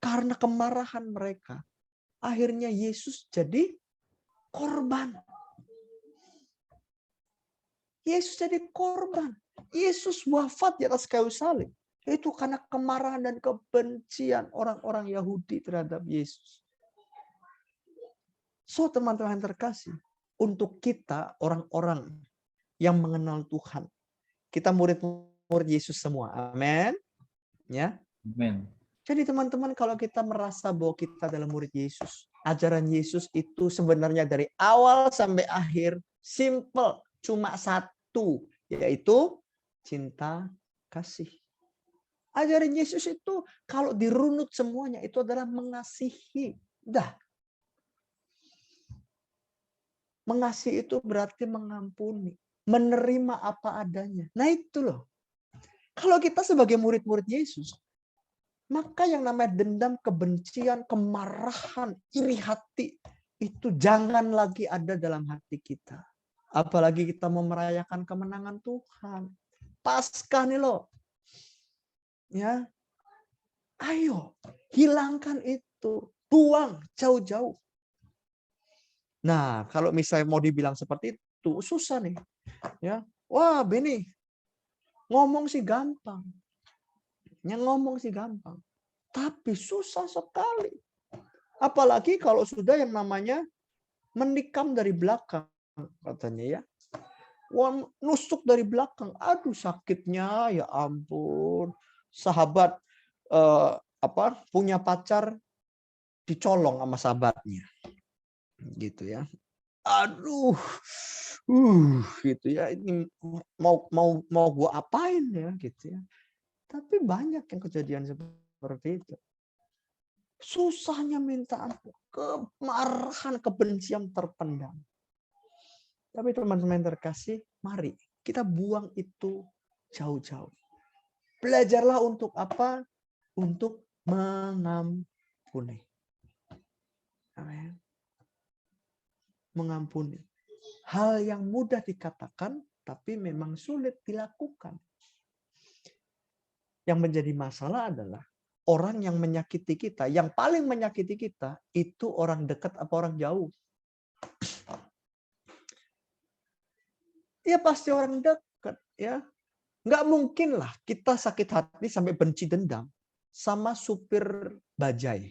Karena kemarahan mereka. Akhirnya Yesus jadi korban. Yesus jadi korban. Yesus wafat di atas kayu salib. Itu karena kemarahan dan kebencian orang-orang Yahudi terhadap Yesus. So teman-teman yang terkasih. Untuk kita orang-orang yang mengenal Tuhan, kita murid-murid Yesus semua, amin, ya. Amin. Jadi teman-teman kalau kita merasa bahwa kita adalah murid Yesus, ajaran Yesus itu sebenarnya dari awal sampai akhir simple, cuma satu, yaitu cinta kasih. Ajaran Yesus itu kalau dirunut semuanya itu adalah mengasihi, dah. Mengasihi itu berarti mengampuni, menerima apa adanya. Nah itu loh. Kalau kita sebagai murid-murid Yesus, maka yang namanya dendam, kebencian, kemarahan, iri hati, itu jangan lagi ada dalam hati kita. Apalagi kita mau merayakan kemenangan Tuhan. Paskah nih loh. Ya. Ayo, hilangkan itu. Buang jauh-jauh. Nah, kalau misalnya mau dibilang seperti itu, susah nih. Ya, wah, Beni, ngomong sih gampang. Ngomong sih gampang. Tapi susah sekali. Apalagi kalau sudah yang namanya menikam dari belakang, katanya ya. Wah, nusuk dari belakang. Aduh, sakitnya ya ampun. Sahabat punya pacar dicolong sama sahabatnya. Gitu ya. Aduh, gitu ya. Ini mau gua apain ya, gitu ya. Tapi banyak yang kejadian seperti itu. Susahnya minta ampun, kemarahan, kebencian terpendam. Tapi teman-teman yang terkasih, mari kita buang itu jauh-jauh. Belajarlah untuk apa? Untuk mengampuni. Amin. Mengampuni. Hal yang mudah dikatakan, tapi memang sulit dilakukan. Yang menjadi masalah adalah orang yang menyakiti kita, yang paling menyakiti kita, itu orang dekat apa orang jauh? Ya pasti orang dekat. Ya. Nggak mungkin lah kita sakit hati sampai benci dendam sama supir bajai.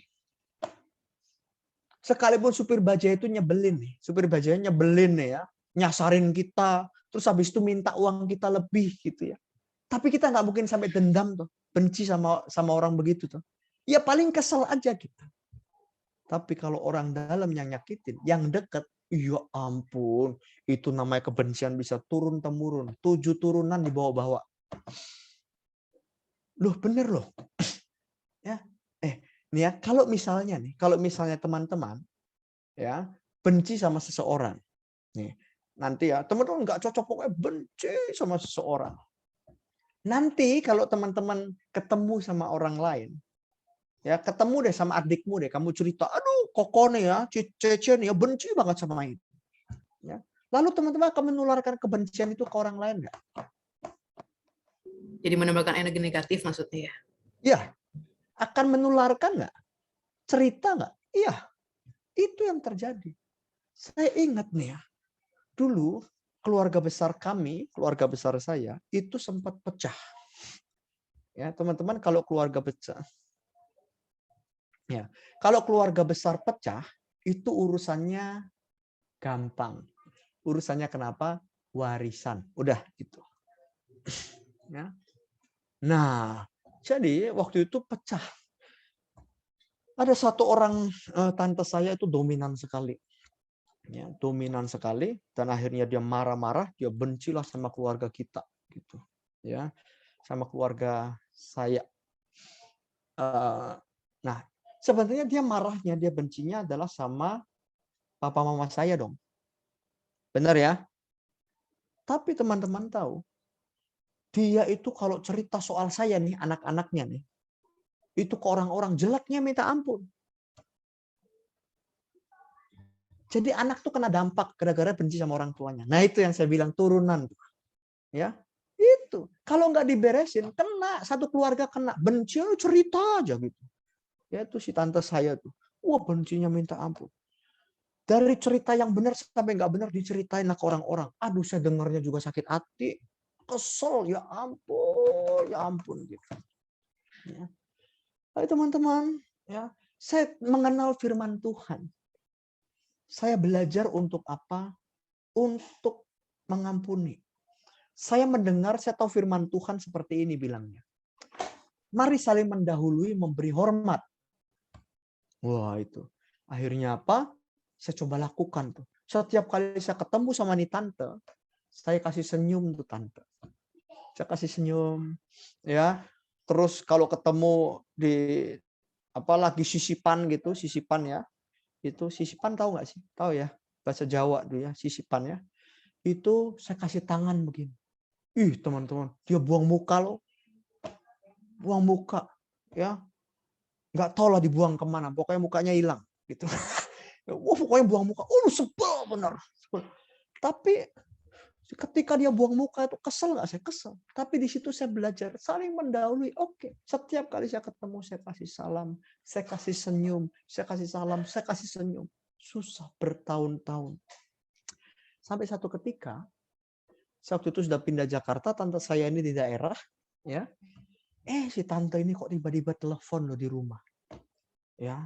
Sekalipun supir bajai itu nyebelin nih, supir bajainya nyebelin nih ya, nyasarin kita, terus habis itu minta uang kita lebih gitu ya. Tapi kita nggak mungkin sampai dendam tuh, benci sama orang begitu tuh. Ya paling kesel aja gitu. Tapi kalau orang dalam yang nyakitin, yang dekat, ya ampun, itu namanya kebencian bisa turun temurun, 7 turunan dibawa-bawa. Loh bener loh. Ya, Nih ya, kalau misalnya teman-teman ya benci sama seseorang, nih nanti ya teman-teman nggak cocok pokoknya benci sama seseorang. Nanti kalau teman-teman ketemu sama orang lain, ya ketemu deh sama adikmu deh, kamu cerita, aduh koko nih ya, Cece nih ya benci banget sama itu. Ya. Lalu teman-teman akan menularkan kebencian itu ke orang lain nggak? Jadi menambahkan energi negatif maksudnya ya. Ya, akan menularkan nggak? Cerita nggak? Iya, itu yang terjadi. Saya ingat nih ya, dulu keluarga besar kami, keluarga besar saya, itu sempat pecah. Ya, teman-teman kalau keluarga besar, ya, kalau keluarga besar pecah, itu urusannya gampang. Urusannya kenapa? Warisan. Udah gitu. Ya. Nah, jadi waktu itu pecah. Ada satu orang tante saya itu dominan sekali. Ya, dominan sekali dan akhirnya dia marah-marah, dia bencilah sama keluarga kita gitu. Ya, sama keluarga saya. Nah, sebenarnya dia marahnya, dia bencinya adalah sama papa mama saya dong. Benar ya? Tapi teman-teman tahu, dia itu kalau cerita soal saya nih, anak-anaknya nih, itu ke orang-orang jeleknya minta ampun. Jadi anak tuh kena dampak gara-gara benci sama orang tuanya. Nah itu yang saya bilang turunan. Ya, itu. Kalau nggak diberesin, kena. Satu keluarga kena. Benci, cerita aja gitu. Ya itu si tante saya tuh. Wah bencinya minta ampun. Dari cerita yang benar sampai nggak benar diceritain ke orang-orang. Aduh saya dengarnya juga sakit hati. Kesel, ya ampun gitu. Ya. Ayo teman-teman, ya, saya mengenal firman Tuhan. Saya belajar untuk apa? Untuk mengampuni. Saya mendengar, saya tahu firman Tuhan seperti ini bilangnya. Mari saling mendahului, memberi hormat. Wah itu. Akhirnya apa? Saya coba lakukan tuh. Setiap kali saya ketemu sama nih tante, saya kasih senyum tuh tante. Saya kasih senyum, ya. Terus kalau ketemu di apalagi sisipan gitu, sisipan ya. Itu sisipan tahu nggak sih? Tahu ya, bahasa Jawa tuh ya, sisipan ya. Itu saya kasih tangan begini. Ih teman-teman, dia buang muka loh. Buang muka. Ya, nggak tahu lah dibuang kemana. Pokoknya mukanya hilang. Gitu. Wah, pokoknya buang muka. Sebel benar. Tapi ketika dia buang muka itu kesel nggak? Saya kesel. Tapi di situ saya belajar saling mendahului. Oke, setiap kali saya ketemu saya kasih salam, saya kasih senyum, saya kasih salam, saya kasih senyum. Susah bertahun-tahun. Sampai satu ketika, waktu itu sudah pindah Jakarta, tante saya ini di daerah, ya. Si tante ini kok tiba-tiba telepon loh di rumah, ya.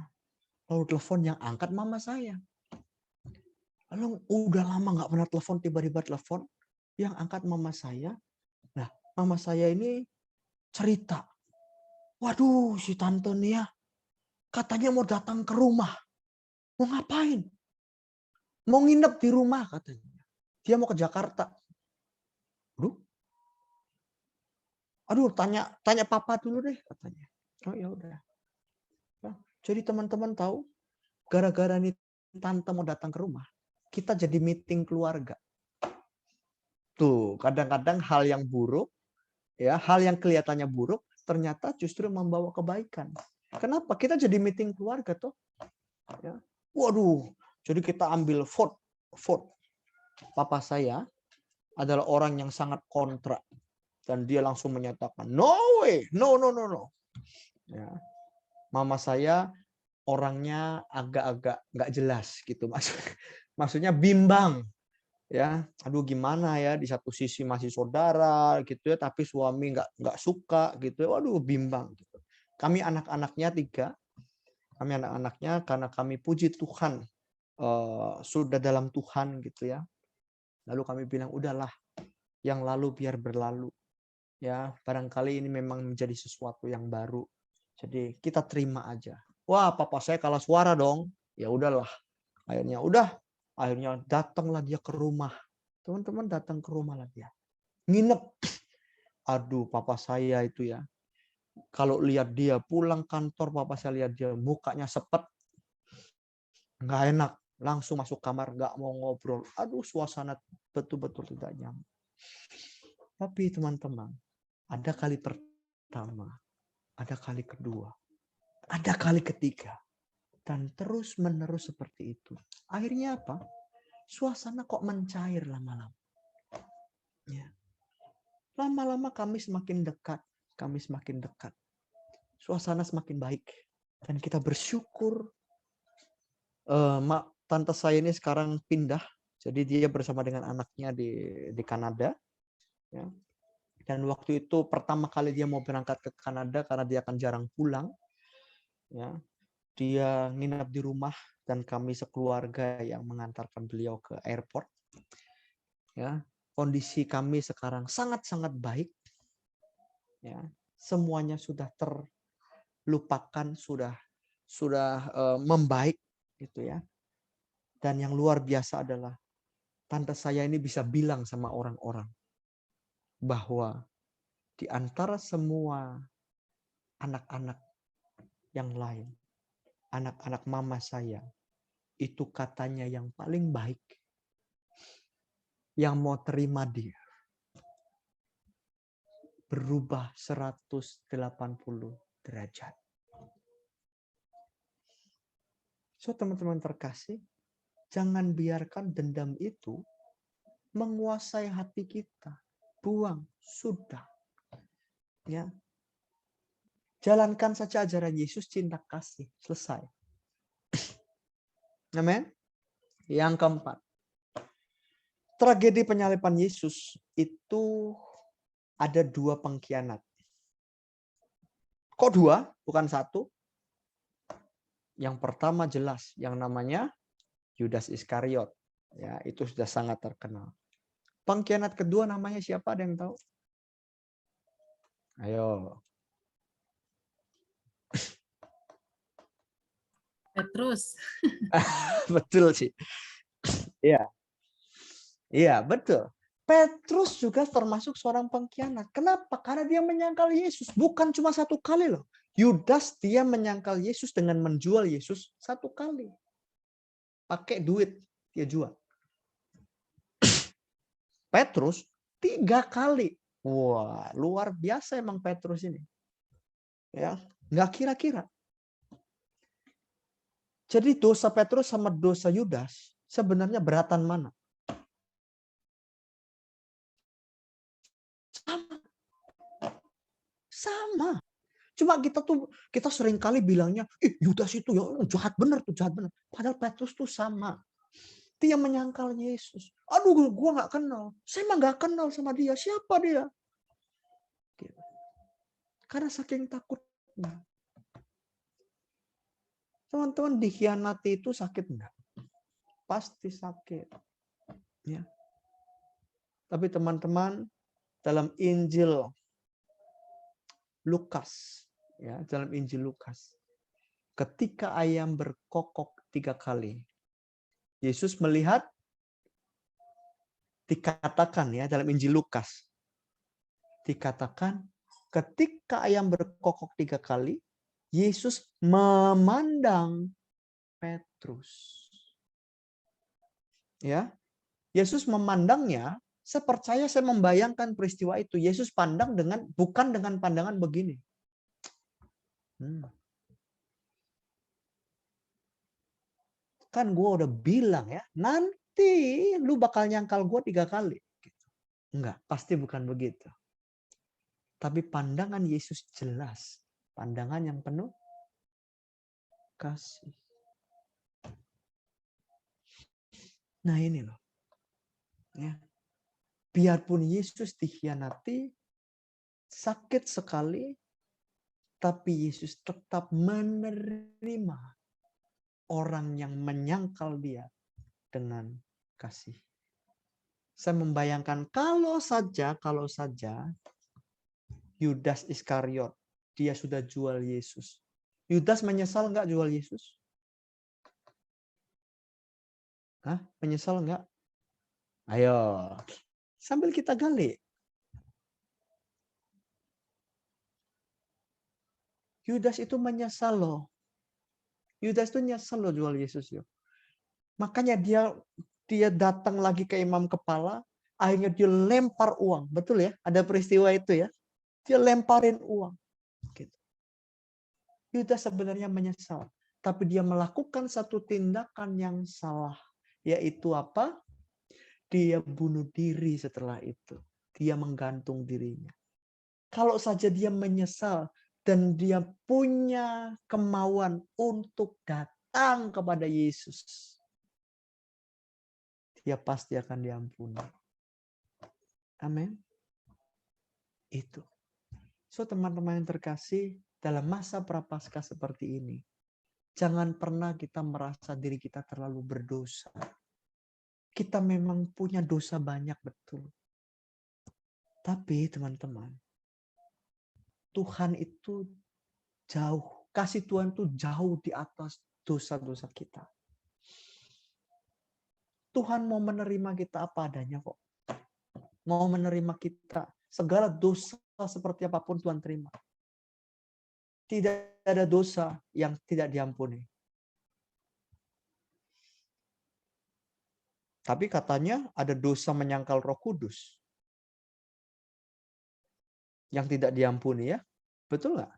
Lalu telepon yang angkat mama saya. Lalu udah lama nggak pernah telepon, tiba-tiba telepon, yang angkat mama saya. Nah, mama saya ini cerita, waduh si tante nih ya, katanya mau datang ke rumah, mau ngapain? Mau nginep di rumah katanya. Dia mau ke Jakarta. Aduh, tanya papa dulu deh katanya. Oh ya udah. Ya, jadi teman-teman tahu, gara-gara nih tante mau datang ke rumah, kita jadi meeting keluarga. Tuh, kadang-kadang hal yang buruk, ya, hal yang kelihatannya buruk, ternyata justru membawa kebaikan. Kenapa? Kita jadi meeting keluarga tuh. Ya. Waduh, jadi kita ambil vote. Papa saya adalah orang yang sangat kontra. Dan dia langsung menyatakan, no way, no. Ya. Mama saya orangnya agak-agak nggak jelas gitu, maksudnya bimbang. Ya, aduh gimana ya, di satu sisi masih saudara gitu ya, tapi suami nggak suka gitu ya, waduh bimbang gitu. Kami anak-anaknya 3, kami anak-anaknya karena kami puji Tuhan sudah dalam Tuhan gitu ya. Lalu kami bilang udahlah, yang lalu biar berlalu. Ya, barangkali ini memang menjadi sesuatu yang baru. Jadi kita terima aja. Wah, papa saya kalah suara dong. Ya udahlah. Akhirnya datanglah dia ke rumah. Teman-teman datang ke rumah lah dia. Nginep. Aduh, papa saya itu ya. Kalau lihat dia pulang kantor, papa saya lihat dia mukanya sepet, nggak enak. Langsung masuk kamar, nggak mau ngobrol. Aduh, suasana betul-betul tidak nyaman. Tapi teman-teman, ada kali pertama, ada kali kedua, ada kali ketiga. Dan terus-menerus seperti itu. Akhirnya apa? Suasana kok mencair lama-lama. Ya. Lama-lama kami semakin dekat. Kami semakin dekat. Suasana semakin baik. Dan kita bersyukur. Tante saya ini sekarang pindah. Jadi dia bersama dengan anaknya di Kanada. Ya. Dan waktu itu pertama kali dia mau berangkat ke Kanada karena dia akan jarang pulang. Ya. Dia nginap di rumah dan kami sekeluarga yang mengantarkan beliau ke airport. Ya. Kondisi kami sekarang sangat-sangat baik. Ya. Semuanya sudah terlupakan, sudah membaik gitu ya. Dan yang luar biasa adalah tante saya ini bisa bilang sama orang-orang bahwa di antara semua anak-anak yang lain, anak-anak mama saya, itu katanya yang paling baik, yang mau terima dia, berubah 180 derajat. So teman-teman terkasih, jangan biarkan dendam itu menguasai hati kita. Buang, sudah. Ya. Jalankan saja ajaran Yesus, cinta kasih, selesai. Amin. Yang keempat, tragedi penyaliban Yesus itu ada 2 pengkhianat. Kok 2? Bukan 1? Yang pertama jelas, yang namanya Yudas Iskariot. Ya, itu sudah sangat terkenal. Pengkhianat kedua namanya siapa? Ada yang tahu? Ayo. Petrus. Betul sih. Iya. Iya, betul. Petrus juga termasuk seorang pengkhianat. Kenapa? Karena dia menyangkal Yesus. Bukan cuma 1 kali loh. Yudas dia menyangkal Yesus dengan menjual Yesus 1 kali. Pakai duit dia jual. Petrus 3 kali. Wah, luar biasa emang Petrus ini. Ya, nggak kira-kira. Jadi dosa Petrus sama dosa Yudas sebenarnya beratan mana? Sama. Cuma kita sering kali bilangnya, Yudas itu ya jahat bener tuh, jahat bener. Padahal Petrus tuh sama. Dia menyangkal Yesus. Aduh, gua nggak kenal. Saya mah nggak kenal sama dia. Siapa dia? Karena saking takutnya. Teman-teman, dikhianati itu sakit enggak? Pasti sakit. Ya. Tapi teman-teman, dalam Injil Lukas, ya, dalam Injil Lukas, ketika ayam berkokok 3 kali, Yesus melihat, dikatakan ya dalam Injil Lukas, dikatakan ketika ayam berkokok 3 kali, Yesus memandang Petrus. Ya, Yesus memandangnya. Saya percaya, saya membayangkan peristiwa itu. Yesus pandang bukan dengan pandangan begini. Kan gue udah bilang ya, nanti lu bakal nyangkal gue 3 kali. Enggak, pasti bukan begitu. Tapi pandangan Yesus jelas. Pandangan yang penuh kasih. Nah ini loh. Ya. Biarpun Yesus dikhianati, sakit sekali, tapi Yesus tetap menerima orang yang menyangkal dia dengan kasih. Saya membayangkan kalau saja Yudas Iskariot, dia sudah jual Yesus. Yudas menyesal nggak jual Yesus? Hah? Menyesal nggak? Ayo, sambil kita gali. Yudas itu menyesal loh. Yudas itu nyesel loh jual Yesus yo. Makanya dia datang lagi ke imam kepala, akhirnya dia lempar uang. Betul ya? Ada peristiwa itu ya. Dia lemparin uang. Gitu. Yudas sebenarnya menyesal, tapi dia melakukan satu tindakan yang salah, yaitu apa? Dia bunuh diri setelah itu. Dia menggantung dirinya. Kalau saja dia menyesal dan dia punya kemauan untuk datang kepada Yesus, dia pasti akan diampuni. Amin. Itu. So teman-teman yang terkasih, dalam masa prapaskah seperti ini, jangan pernah kita merasa diri kita terlalu berdosa. Kita memang punya dosa banyak, betul. Tapi teman-teman, Tuhan itu jauh. Kasih Tuhan itu jauh di atas dosa-dosa kita. Tuhan mau menerima kita apa adanya kok. Mau menerima kita. Segala dosa seperti apapun Tuhan terima. Tidak ada dosa yang tidak diampuni. Tapi katanya ada dosa menyangkal Roh Kudus. Yang tidak diampuni ya. Betul nggak?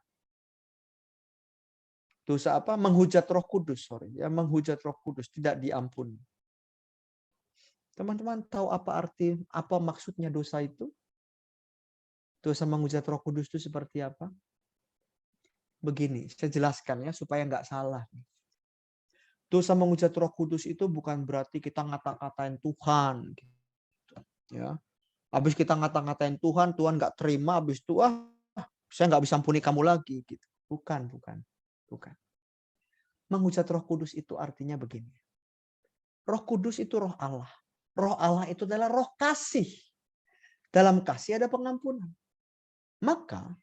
Dosa apa? Menghujat Roh Kudus, ya, menghujat Roh Kudus tidak diampuni. Teman-teman tahu apa maksudnya dosa itu? Dosa menghujat Roh Kudus itu seperti apa? Begini, saya jelaskan ya supaya nggak salah. Dosa menghujat Roh Kudus itu bukan berarti kita ngata-ngatain Tuhan, gitu. Ya, habis kita ngata-ngatain Tuhan, Tuhan nggak terima, habis itu saya nggak bisa ampuni kamu lagi, gitu. Bukan. Menghujat Roh Kudus itu artinya begini. Roh Kudus itu roh Allah. Roh Allah itu adalah roh kasih. Dalam kasih ada pengampunan. Maka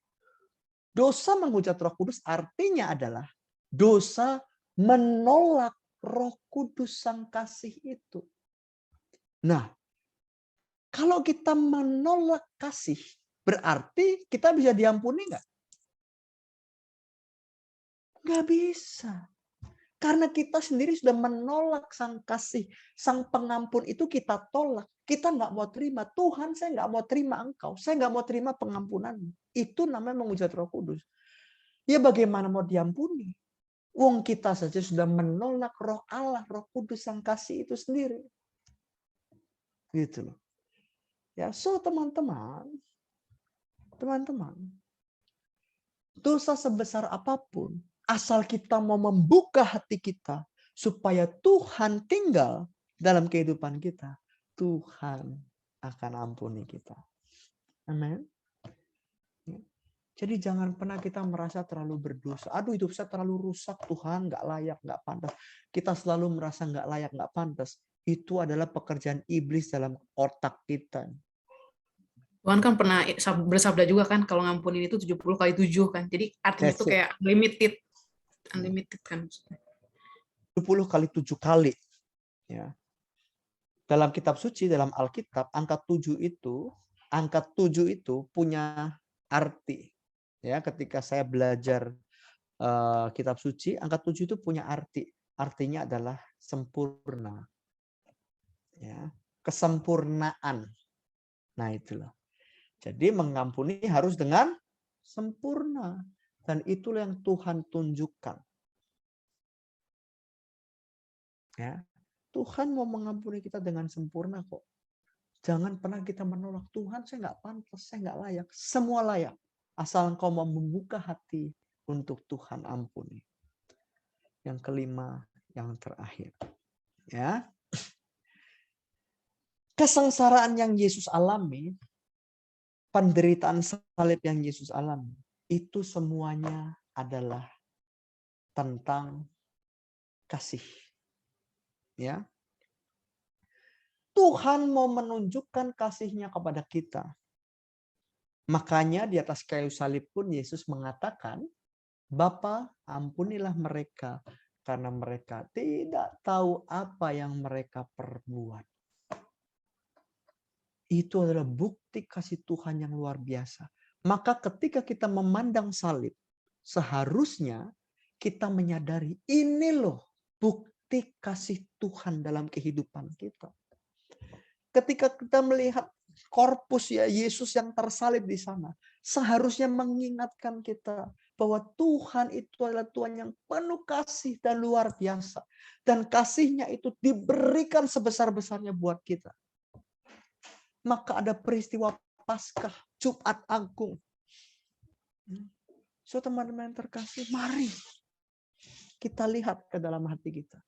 dosa menghujat Roh Kudus artinya adalah dosa menolak Roh Kudus sang kasih itu. Nah, kalau kita menolak kasih, berarti kita bisa diampuni nggak? Nggak bisa. Karena kita sendiri sudah menolak sang kasih, sang pengampun itu kita tolak. Kita nggak mau terima. Tuhan, saya nggak mau terima engkau. Saya nggak mau terima pengampunanmu. Itu namanya menghujat Roh Kudus. Ya bagaimana mau diampuni? Wong kita saja sudah menolak roh Allah, Roh Kudus sang kasih itu sendiri. Gitu loh. Ya, so teman-teman, dosa sebesar apapun, asal kita mau membuka hati kita supaya Tuhan tinggal dalam kehidupan kita, Tuhan akan ampuni kita. Amin. Jadi jangan pernah kita merasa terlalu berdosa. Aduh, hidup saya terlalu rusak, Tuhan nggak layak, nggak pantas. Kita selalu merasa nggak layak, nggak pantas. Itu adalah pekerjaan iblis dalam otak kita. Tuhan kan pernah bersabda juga kan, kalau ngampunin itu 70 kali 7 kan. Jadi artinya itu kayak unlimited kan. 70 kali 7 kali. Ya. Dalam kitab suci, dalam Alkitab, angka 7 itu punya arti. Ya, ketika saya belajar kitab suci, angka 7 itu punya arti. Artinya adalah sempurna. Ya, kesempurnaan. Nah, itulah. Jadi mengampuni harus dengan sempurna. Dan itulah yang Tuhan tunjukkan. Ya, Tuhan mau mengampuni kita dengan sempurna kok. Jangan pernah kita menolak. Tuhan, saya nggak pantas, saya nggak layak. Semua layak. Asal engkau mau membuka hati untuk Tuhan ampuni. Yang kelima, yang terakhir. Ya. Kesengsaraan yang Yesus alami, penderitaan salib yang Yesus alami, itu semuanya adalah tentang kasih. Ya. Tuhan mau menunjukkan kasih-Nya kepada kita. Makanya di atas kayu salib pun Yesus mengatakan, Bapa, ampunilah mereka karena mereka tidak tahu apa yang mereka perbuat. Itu adalah bukti kasih Tuhan yang luar biasa. Maka ketika kita memandang salib, seharusnya kita menyadari ini loh bukti kasih Tuhan dalam kehidupan kita. Ketika kita melihat korpus ya Yesus yang tersalib di sana, seharusnya mengingatkan kita bahwa Tuhan itu adalah Tuhan yang penuh kasih dan luar biasa. Dan kasihnya itu diberikan sebesar-besarnya buat kita. Maka ada peristiwa Paskah, Jumat Agung. So teman-teman yang terkasih, mari kita lihat ke dalam hati kita.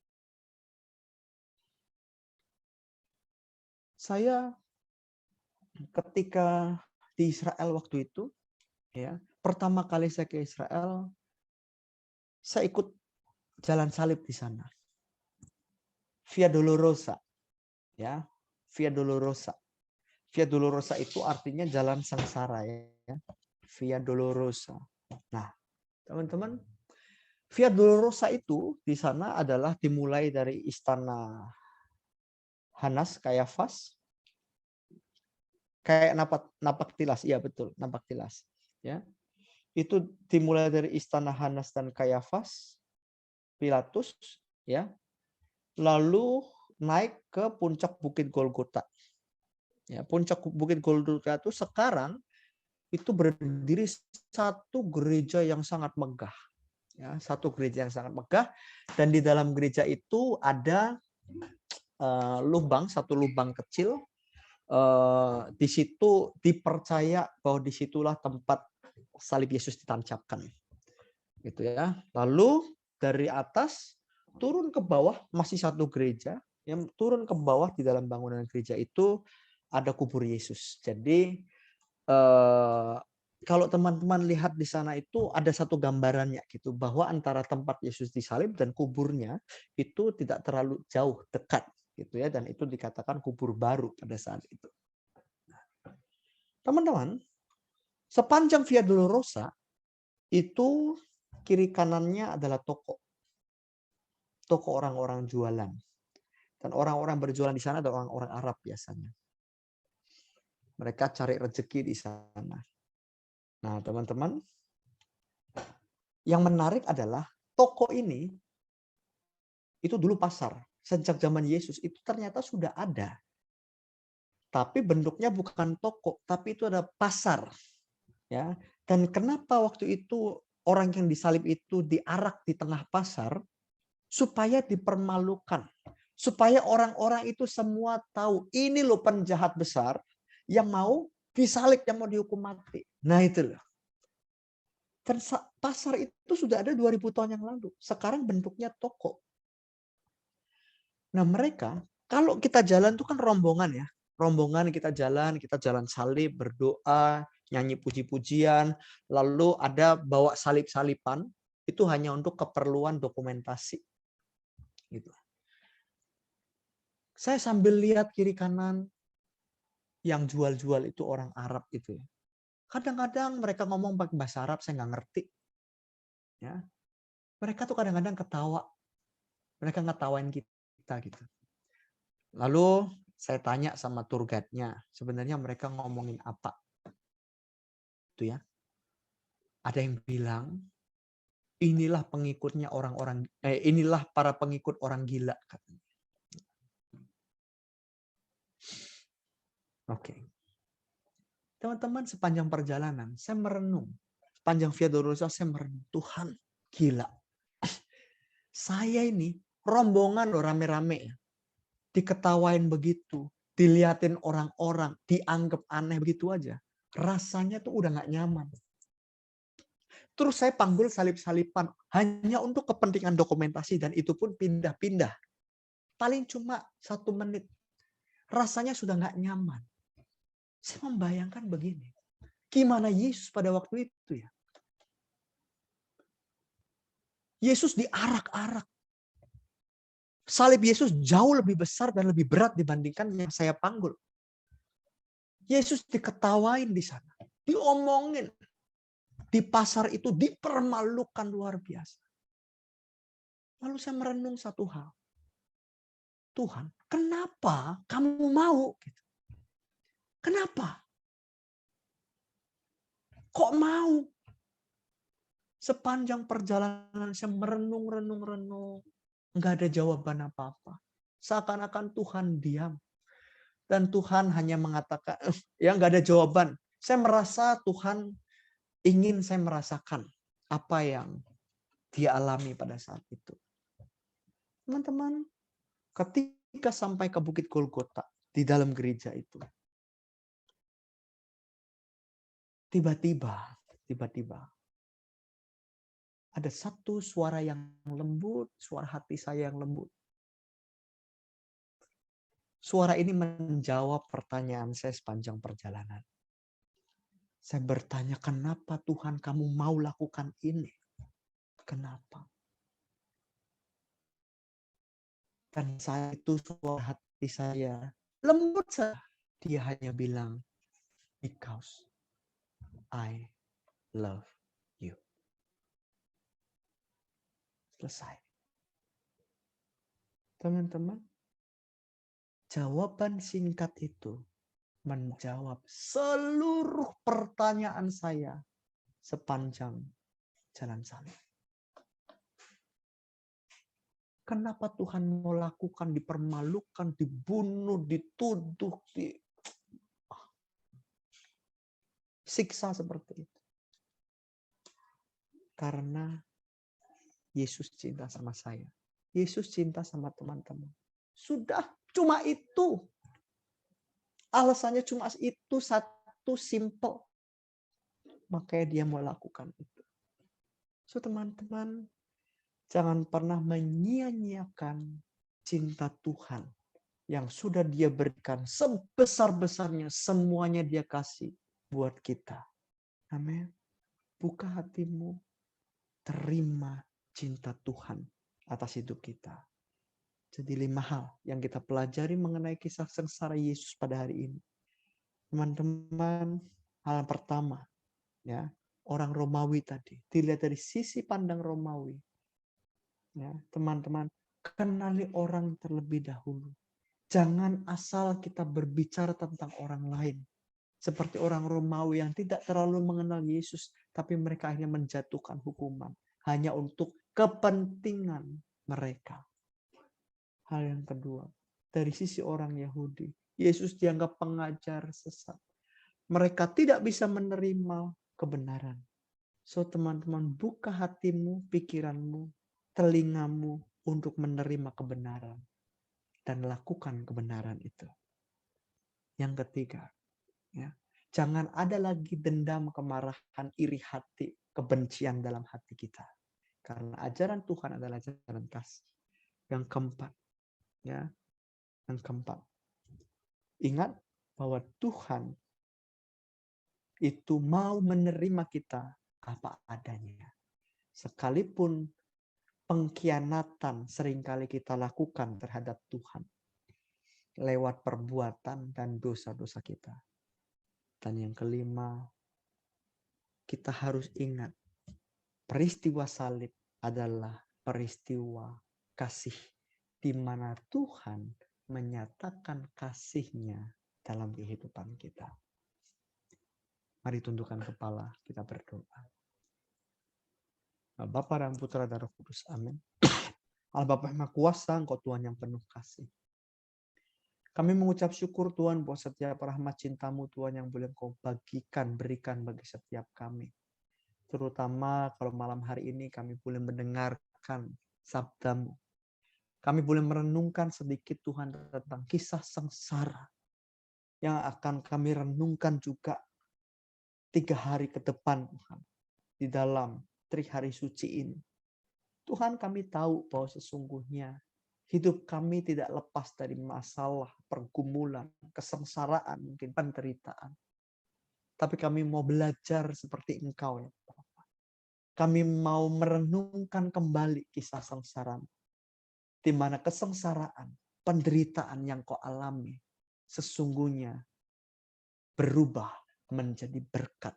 Saya ketika di Israel waktu itu, ya, pertama kali saya ke Israel, saya ikut jalan salib di sana. Via Dolorosa. Ya, Via Dolorosa. Via Dolorosa itu artinya jalan sengsara ya. Via Dolorosa. Nah, teman-teman, Via Dolorosa itu di sana adalah dimulai dari istana Hanas Kayafas. Kayak napak tilas, iya betul, napak tilas. Ya, itu dimulai dari istana Hanas dan Kayafas, Pilatus, ya, lalu naik ke puncak Bukit Golgota. Ya, puncak Bukit Golgota itu sekarang itu berdiri satu gereja yang sangat megah. Ya, satu gereja yang sangat megah, dan di dalam gereja itu ada satu lubang kecil. Di situ dipercaya bahwa disitulah tempat salib Yesus ditancapkan, gitu ya. Lalu dari atas turun ke bawah masih satu gereja, yang turun ke bawah di dalam bangunan gereja itu ada kubur Yesus. Jadi kalau teman-teman lihat di sana itu ada satu gambarannya gitu, bahwa antara tempat Yesus disalib dan kuburnya itu tidak terlalu jauh, dekat gitu ya, dan itu dikatakan kubur baru pada saat itu. Teman-teman, sepanjang Via Dolorosa itu kiri kanannya adalah toko orang-orang jualan, dan orang-orang berjualan di sana adalah orang-orang Arab biasanya. Mereka cari rezeki di sana. Nah, teman-teman, yang menarik adalah toko ini itu dulu pasar. Sejak zaman Yesus itu ternyata sudah ada. Tapi bentuknya bukan toko, tapi itu ada pasar. Ya. Dan kenapa waktu itu orang yang disalib itu diarak di tengah pasar? Supaya dipermalukan. Supaya orang-orang itu semua tahu, ini loh penjahat besar yang mau disalib, yang mau dihukum mati. Nah itu loh. Dan pasar itu sudah ada 2000 tahun yang lalu. Sekarang bentuknya toko. Nah mereka, kalau kita jalan itu kan rombongan ya. Rombongan kita jalan salib, berdoa, nyanyi puji-pujian. Lalu ada bawa salib-salipan. Itu hanya untuk keperluan dokumentasi. Gitu. Saya sambil lihat kiri kanan, yang jual-jual itu orang Arab itu. Kadang-kadang mereka ngomong pakai bahasa Arab, saya nggak ngerti. Ya. Mereka tuh kadang-kadang ketawa. Mereka ngetawain kita gitu. Lalu saya tanya sama tour guide-nya, sebenarnya mereka ngomongin apa? Itu ya. Ada yang bilang, inilah pengikutnya inilah para pengikut orang gila katanya. Oke. Teman-teman, sepanjang perjalanan saya merenung. Sepanjang Via Dolorosa saya merenung, Tuhan, gila. Saya ini rombongan loh, rame-rame. Diketawain begitu, diliatin orang-orang, dianggap aneh begitu aja. Rasanya tuh udah nggak nyaman. Terus saya panggil salib-salipan hanya untuk kepentingan dokumentasi, dan itu pun pindah-pindah. Paling cuma 1 menit. Rasanya sudah nggak nyaman. Saya membayangkan begini. Gimana Yesus pada waktu itu ya? Yesus diarak-arak. Salib Yesus jauh lebih besar dan lebih berat dibandingkan yang saya panggul. Yesus diketawain di sana. Diomongin. Di pasar itu dipermalukan luar biasa. Lalu saya merenung satu hal. Tuhan, kenapa kamu mau? Kenapa? Kok mau? Sepanjang perjalanan saya merenung. Nggak ada jawaban apa-apa. Seakan-akan Tuhan diam. Dan Tuhan hanya mengatakan, ya nggak ada jawaban. Saya merasa Tuhan ingin saya merasakan apa yang dia alami pada saat itu. Teman-teman, ketika sampai ke Bukit Golgota, di dalam gereja itu, tiba-tiba ada satu suara yang lembut, suara hati saya yang lembut. Suara ini menjawab pertanyaan saya sepanjang perjalanan. Saya bertanya, kenapa Tuhan kamu mau lakukan ini? Kenapa? Dan saat itu suara hati saya lembut saja. Dia hanya bilang, because I love you. Selesai. Teman-teman, jawaban singkat itu menjawab seluruh pertanyaan saya sepanjang jalan salib. Kenapa Tuhan mau lakukan, dipermalukan, dibunuh, dituduh, siksa seperti itu? Karena Yesus cinta sama saya. Yesus cinta sama teman-teman. Sudah, cuma itu. Alasannya cuma itu, satu, simple. Makanya dia mau lakukan itu. So teman-teman, jangan pernah menyia-nyiakan cinta Tuhan yang sudah dia berikan sebesar-besarnya, semuanya dia kasih buat kita. Amin. Buka hatimu, terima cinta Tuhan atas hidup kita. Jadi 5 hal yang kita pelajari mengenai kisah sengsara Yesus pada hari ini. Teman-teman, hal pertama, ya, orang Romawi tadi, dilihat dari sisi pandang Romawi. Ya, teman-teman, kenali orang terlebih dahulu. Jangan asal kita berbicara tentang orang lain. Seperti orang Romawi yang tidak terlalu mengenal Yesus, tapi mereka akhirnya menjatuhkan hukuman hanya untuk kepentingan mereka. Hal yang kedua, dari sisi orang Yahudi, Yesus dianggap pengajar sesat. Mereka tidak bisa menerima kebenaran. So teman-teman, buka hatimu, pikiranmu, telingamu untuk menerima kebenaran. Dan lakukan kebenaran itu. Yang ketiga, ya, jangan ada lagi dendam, kemarahan, iri hati, kebencian dalam hati kita. Karena ajaran Tuhan adalah ajaran kasih. Yang keempat, ya, yang keempat, ingat bahwa Tuhan itu mau menerima kita apa adanya. Sekalipun pengkhianatan seringkali kita lakukan terhadap Tuhan lewat perbuatan dan dosa-dosa kita. Dan yang kelima, kita harus ingat peristiwa salib adalah peristiwa kasih di mana Tuhan menyatakan kasih-Nya dalam kehidupan kita. Mari tundukkan kepala, kita berdoa. Bapa dan Putra dan Roh Kudus, amin. Allah Bapa yang Maha Kuasa, Engkau Tuhan yang penuh kasih. Kami mengucap syukur Tuhan buat setiap rahmat cinta-Mu Tuhan yang boleh Engkau berikan bagi setiap kami. Terutama kalau malam hari ini kami boleh mendengarkan sabda-Mu. Kami boleh merenungkan sedikit Tuhan tentang kisah sengsara yang akan kami renungkan juga 3 hari ke depan Tuhan. Di dalam hari suci ini. Tuhan, kami tahu bahwa sesungguhnya hidup kami tidak lepas dari masalah, pergumulan, kesengsaraan, mungkin penderitaan. Tapi kami mau belajar seperti Engkau ya Bapa. Kami mau merenungkan kembali kisah sengsara, di mana kesengsaraan, penderitaan yang Kau alami sesungguhnya berubah menjadi berkat.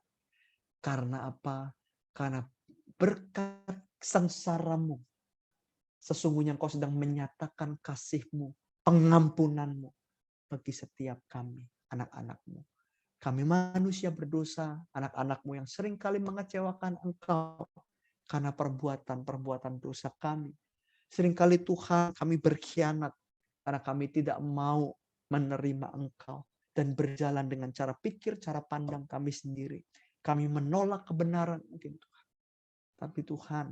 Karena apa? Karena berkat sengsaramu, sesungguhnya Engkau sedang menyatakan kasih-Mu, pengampunan-Mu bagi setiap kami, anak-anak-Mu. Kami manusia berdosa, anak-anak-Mu yang seringkali mengecewakan Engkau. karena perbuatan-perbuatan dosa kami. Seringkali Tuhan kami berkhianat karena kami tidak mau menerima Engkau dan berjalan dengan cara pikir, cara pandang kami sendiri. Kami menolak kebenaran mungkin Tuhan. Tapi Tuhan,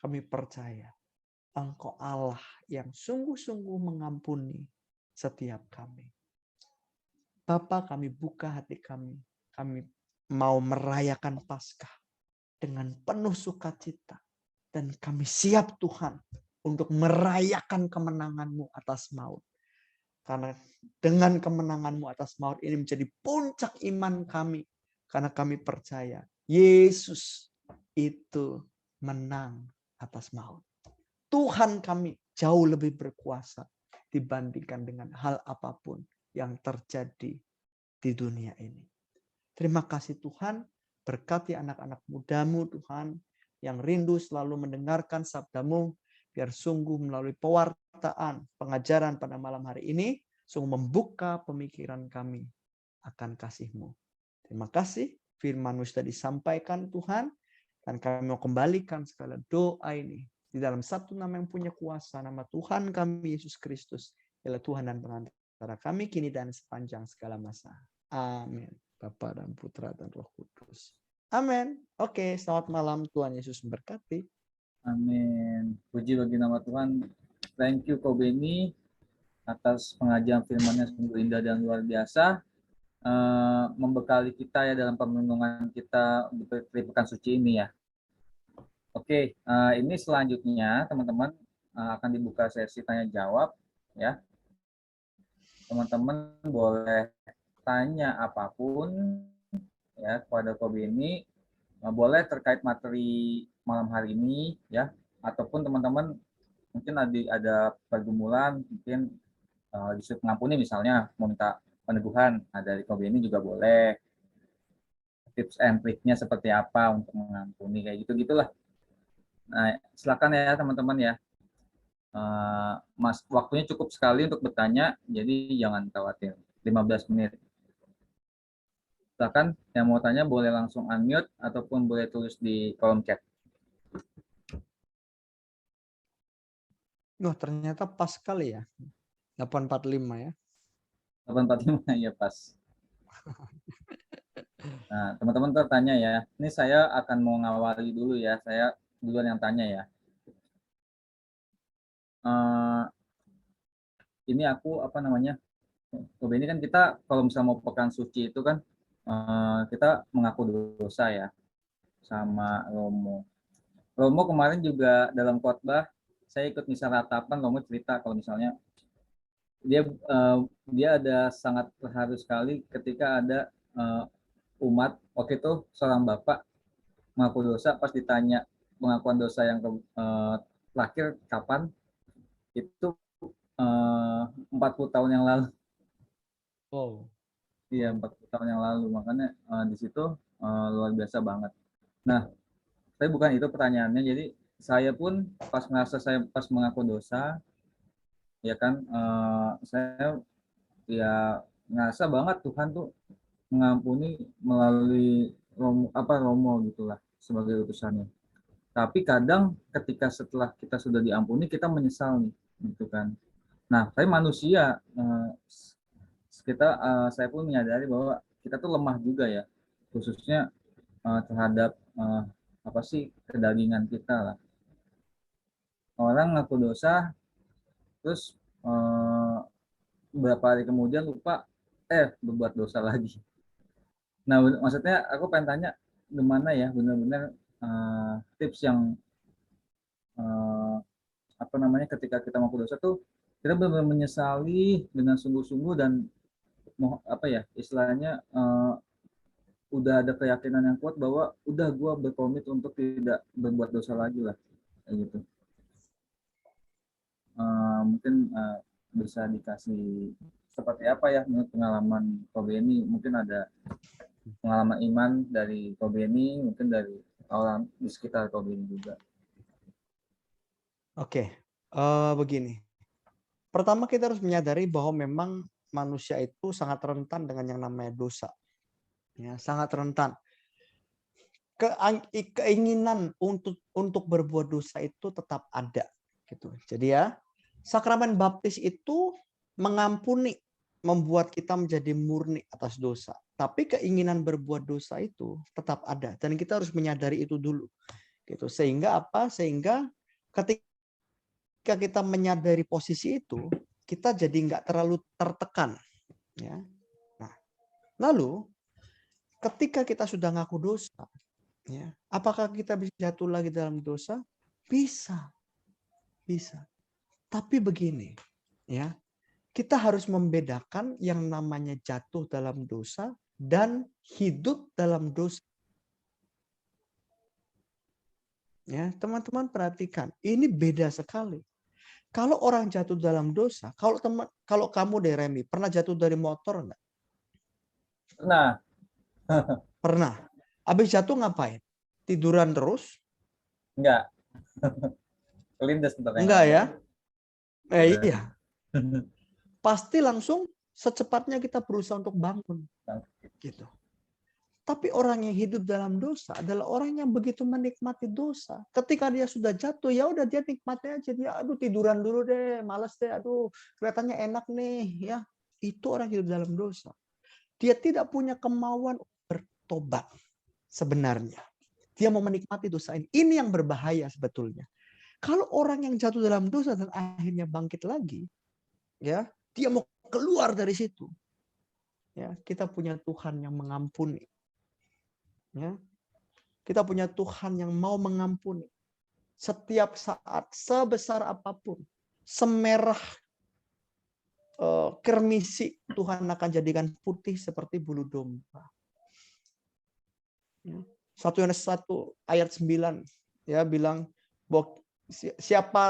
kami percaya Engkau Allah yang sungguh-sungguh mengampuni setiap kami. Bapa, kami buka hati kami. Kami mau merayakan Paskah dengan penuh sukacita. Dan kami siap Tuhan untuk merayakan kemenangan-Mu atas maut. Karena dengan kemenangan-Mu atas maut ini menjadi puncak iman kami. Karena kami percaya Yesus itu menang atas maut. Tuhan kami jauh lebih berkuasa dibandingkan dengan hal apapun yang terjadi di dunia ini. Terima kasih Tuhan, berkati anak-anak muda-Mu Tuhan, yang rindu selalu mendengarkan sabda-Mu, biar sungguh melalui pewartaan, pengajaran pada malam hari ini, sungguh membuka pemikiran kami akan kasih-Mu. Terima kasih, firman-Mu sudah disampaikan Tuhan, dan kami mau kembalikan segala doa ini di dalam satu nama yang punya kuasa, nama Tuhan kami Yesus Kristus, ialah Tuhan dan pengantara kami kini dan sepanjang segala masa. Amin. Bapa dan Putra dan Roh Kudus. Amin. Oke, selamat malam. Tuhan Yesus memberkati. Amin. Puji bagi nama Tuhan. Thank you Ko Beni atas pengajaran firman-Nya sungguh indah dan luar biasa. Membekali kita ya dalam perenungan kita di pekan suci ini ya. Oke, ini selanjutnya teman-teman akan dibuka sesi tanya jawab ya. Teman-teman boleh tanya apapun ya kepada Ko Beni, boleh terkait materi malam hari ini ya, ataupun teman-teman mungkin ada pergumulan, mungkin disuruh mengampuni misalnya, mau minta peneguhan dari Ko Beni juga boleh. Tips and triknya seperti apa untuk mengampuni kayak gitu-gitulah. Nah, silakan ya teman-teman ya. Mas, waktunya cukup sekali untuk bertanya, jadi jangan khawatir. 15 menit. Silakan yang mau tanya boleh langsung unmute ataupun boleh tulis di kolom chat. Oh, ternyata pas sekali ya. 845 ya. 845 ya pas. Nah, teman-teman tertanya ya. Ini saya akan mau ngawali dulu ya. Saya duluan yang tanya ya. Ini aku apa namanya? Ini kan kita kalau misalnya mau pekan suci itu kan kita mengaku dosa ya sama Romo. Romo kemarin juga dalam khotbah saya ikut misa ratapan, Romo cerita kalau misalnya dia ada sangat terharu sekali ketika ada umat waktu itu seorang bapak mengaku dosa, pas ditanya pengakuan dosa yang terakhir kapan, itu 40 tahun yang lalu. Wow. Iya, 40 tahun yang lalu. Makanya di situ luar biasa banget. Nah, tapi bukan itu pertanyaannya. Jadi saya pun pas mengaku dosa, ya kan, saya ya ngerasa banget Tuhan tuh mengampuni melalui Romo gitulah sebagai utusannya. Tapi kadang ketika setelah kita sudah diampuni kita menyesal nih, gitu kan. Nah, saya manusia, saya pun menyadari bahwa kita tuh lemah juga ya, khususnya terhadap kedagingan kita lah. Orang ngaku dosa, terus beberapa hari kemudian lupa berbuat dosa lagi. Nah, maksudnya aku pengen tanya gimana ya benar-benar tips yang ketika kita ngaku dosa tuh kita benar-benar menyesali dengan sungguh-sungguh dan istilahnya udah ada keyakinan yang kuat bahwa udah gue berkomit untuk tidak berbuat dosa lagi lah kayak gitu. Mungkin bisa dikasih seperti apa ya menurut pengalaman Ko Beni, mungkin ada pengalaman iman dari Ko Beni, mungkin dari orang di sekitar Ko Beni juga. Oke, begini. Pertama kita harus menyadari bahwa memang manusia itu sangat rentan dengan yang namanya dosa. Ya, sangat rentan. keinginan untuk berbuat dosa itu tetap ada gitu. Jadi ya, sakramen baptis itu mengampuni, membuat kita menjadi murni atas dosa. Tapi keinginan berbuat dosa itu tetap ada dan kita harus menyadari itu dulu. Gitu. Sehingga apa? Sehingga ketika kita menyadari posisi itu, kita jadi nggak terlalu tertekan. Ya. Nah, lalu ketika kita sudah ngaku dosa, ya, apakah kita bisa jatuh lagi dalam dosa? Bisa. Tapi begini, ya, kita harus membedakan yang namanya jatuh dalam dosa dan hidup dalam dosa. Ya, teman-teman perhatikan, ini beda sekali. Kalau orang jatuh dalam dosa, kalau kamu deh Remi, pernah jatuh dari motor enggak? Nah, Pernah. Habis jatuh ngapain? Tiduran terus? enggak. Kelindes ntar yang Enggak ada. ya? Iya. Pasti langsung secepatnya kita berusaha untuk bangun. Gitu. Tapi orang yang hidup dalam dosa adalah orang yang begitu menikmati dosa. Ketika dia sudah jatuh, ya udah dia nikmati aja. Dia aduh tiduran dulu deh, males deh, aduh kelihatannya enak nih, ya. Itu orang hidup dalam dosa. Dia tidak punya kemauan bertobat sebenarnya. Dia mau menikmati dosa ini. Ini yang berbahaya sebetulnya. Kalau orang yang jatuh dalam dosa dan akhirnya bangkit lagi, ya, dia mau keluar dari situ. Ya, kita punya Tuhan yang mengampuni. Ya. Kita punya Tuhan yang mau mengampuni. Setiap saat, sebesar apapun, semerah kermisi, Tuhan akan jadikan putih seperti bulu domba. 1 Yohanes 1 ayat 9 ya bilang bahwa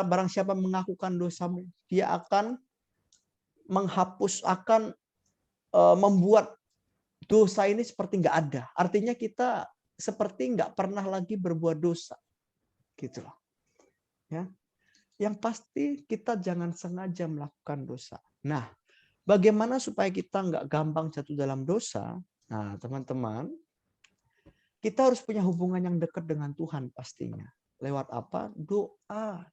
barang siapa mengakukan dosamu, dia akan menghapus, akan membuat dosa ini seperti nggak ada. Artinya kita seperti nggak pernah lagi berbuat dosa. Gitu loh. Ya. Yang pasti kita jangan sengaja melakukan dosa. Nah, bagaimana supaya kita nggak gampang jatuh dalam dosa? Nah, teman-teman, kita harus punya hubungan yang dekat dengan Tuhan pastinya. Lewat apa? Doa.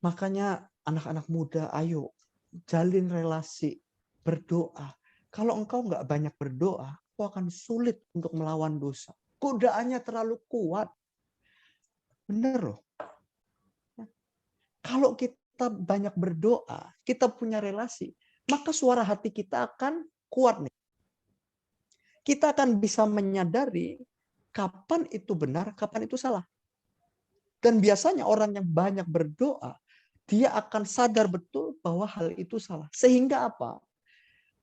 Makanya anak-anak muda, ayo jalin relasi, berdoa. Kalau engkau nggak banyak berdoa, engkau akan sulit untuk melawan dosa. Godaannya terlalu kuat. Bener loh. Kalau kita banyak berdoa, kita punya relasi, maka suara hati kita akan kuat nih. Kita akan bisa menyadari kapan itu benar, kapan itu salah. Dan biasanya orang yang banyak berdoa, dia akan sadar betul bahwa hal itu salah. Sehingga apa?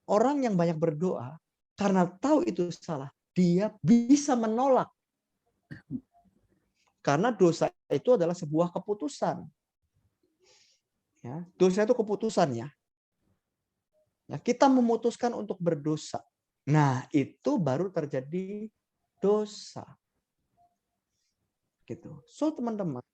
Orang yang banyak berdoa, karena tahu itu salah, dia bisa menolak. Karena dosa itu adalah sebuah keputusan. Ya, dosa itu keputusannya. Ya, kita memutuskan untuk berdosa. Nah, itu baru terjadi dosa. Gitu. So, teman-teman,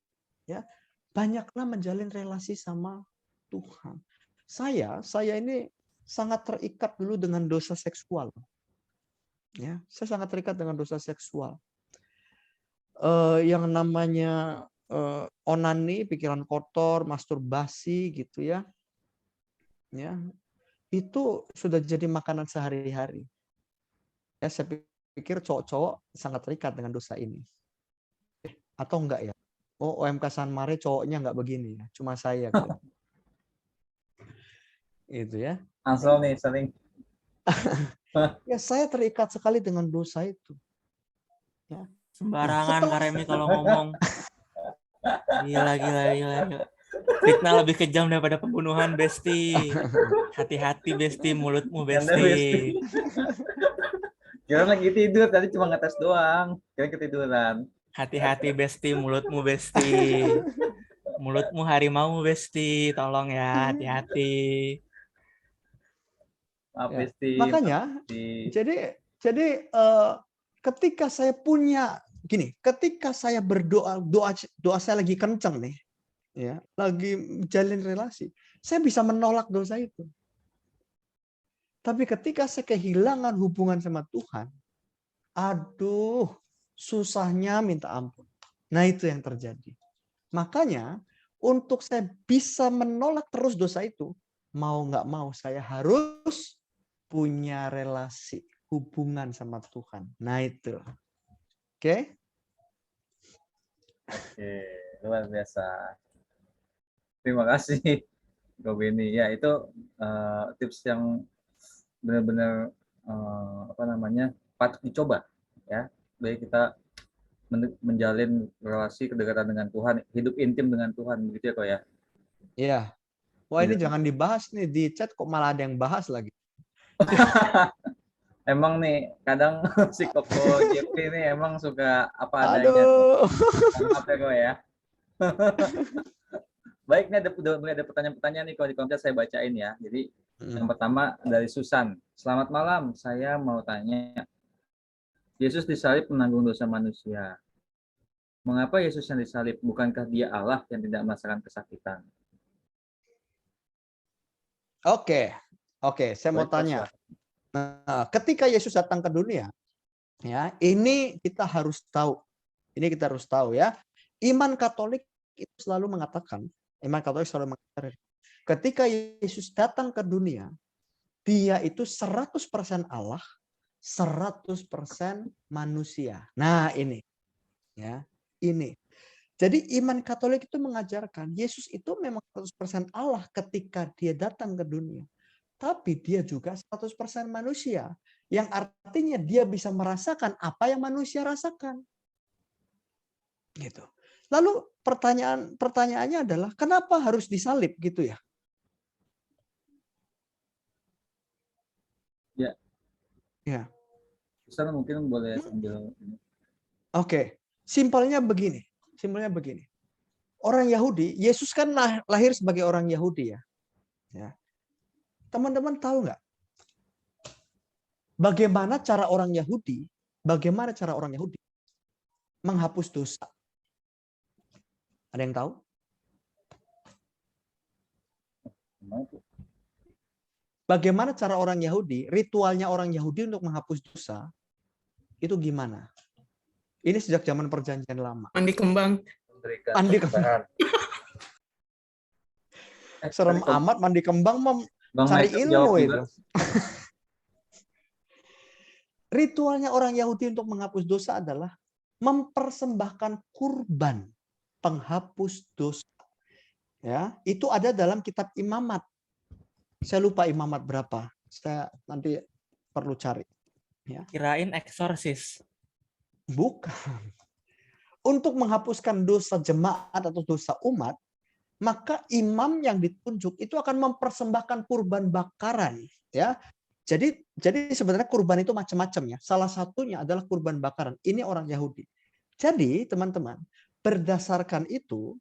ya, banyaklah menjalin relasi sama Tuhan. Saya ini sangat terikat dulu dengan dosa seksual. Ya, saya sangat terikat dengan dosa seksual. Yang namanya onani, pikiran kotor, masturbasi gitu ya. Ya, itu sudah jadi makanan sehari-hari. Ya, saya pikir cowok-cowok sangat terikat dengan dosa ini. Atau enggak ya? Oh, OMK San Mare cowoknya enggak begini ya. Cuma saya. Itu ya. Ansel nih sering. Ya, saya terikat sekali dengan dosa itu. Ya. Sembarangan Kak Remi kalau ngomong. Gila. Fitnah lebih kejam daripada pembunuhan, Besti. Hati-hati, Besti. Mulutmu, Besti. Kira lagi tidur, tadi cuma ngetes doang. Kira ketiduran. Hati-hati, Besti. Mulutmu, Besti. Mulutmu harimau, Besti. Tolong ya, hati-hati. Maaf, Ya. Besti. Makanya, jadi ketika saya punya gini, ketika saya berdoa, doa saya lagi kenceng nih, ya, lagi jalin relasi, saya bisa menolak dosa itu. Tapi ketika saya kehilangan hubungan sama Tuhan, Aduh, susahnya minta ampun. Nah, itu yang terjadi. Makanya untuk saya bisa menolak terus dosa itu, mau nggak mau saya harus punya relasi, hubungan sama Tuhan. Nah, itu. Oke? Oke, luar biasa. Terima kasih, Bro Benny. Ya, itu tips yang benar-benar apa namanya patut dicoba, ya. Baik kita menjalin relasi kedekatan dengan Tuhan, hidup intim dengan Tuhan, begitu ya kok ya. Iya. Wah, ini Hidup. jangan dibahas nih di chat kok malah ada yang bahas lagi. Emang nih kadang si Koko JP ini emang suka apa adanya kok. Aduh. Maaf ya kok ya. Baik, nih udah mulai ada pertanyaan-pertanyaan nih kalau di konten saya bacain ya. Jadi yang pertama dari Susan. Selamat malam, saya mau tanya. Yesus disalib menanggung dosa manusia. Mengapa Yesus yang disalib? Bukankah dia Allah yang tidak merasakan kesakitan? Oke. Oke, saya mau Baik, tanya. Pak. Nah, ketika Yesus datang ke dunia, ya, ini kita harus tahu. Ini kita harus tahu ya. Iman Katolik itu selalu mengatakan, ketika Yesus datang ke dunia, dia itu 100% Allah, 100% manusia. Nah, ini. Ya, ini. Jadi iman Katolik itu mengajarkan Yesus itu memang 100% Allah ketika dia datang ke dunia. Tapi dia juga 100% manusia. Yang artinya dia bisa merasakan apa yang manusia rasakan. Gitu. Lalu pertanyaannya adalah kenapa harus disalib gitu ya? Ya. Ya. Susan mungkin boleh sambil Oke. Simpelnya begini. Orang Yahudi, Yesus kan lahir sebagai orang Yahudi ya. Teman-teman tahu nggak? Bagaimana cara orang Yahudi menghapus dosa? Ada yang tahu? Bagaimana cara orang Yahudi, ritualnya orang Yahudi untuk menghapus dosa, itu gimana? Ini sejak zaman perjanjian lama. Mandi kembang. Mandi kembang. Serem amat mandi kembang, cari ilmu itu. Ritualnya orang Yahudi untuk menghapus dosa adalah mempersembahkan kurban penghapus dosa. Ya, itu ada dalam kitab Imamat. Saya lupa Imamat berapa. Saya nanti perlu cari. Ya. Kirain eksorsis. Bukan. Untuk menghapuskan dosa jemaat atau dosa umat, maka imam yang ditunjuk itu akan mempersembahkan kurban bakaran. Ya, jadi sebenarnya kurban itu macam-macam ya. Salah satunya adalah kurban bakaran. Ini orang Yahudi. Jadi teman-teman, berdasarkan itu,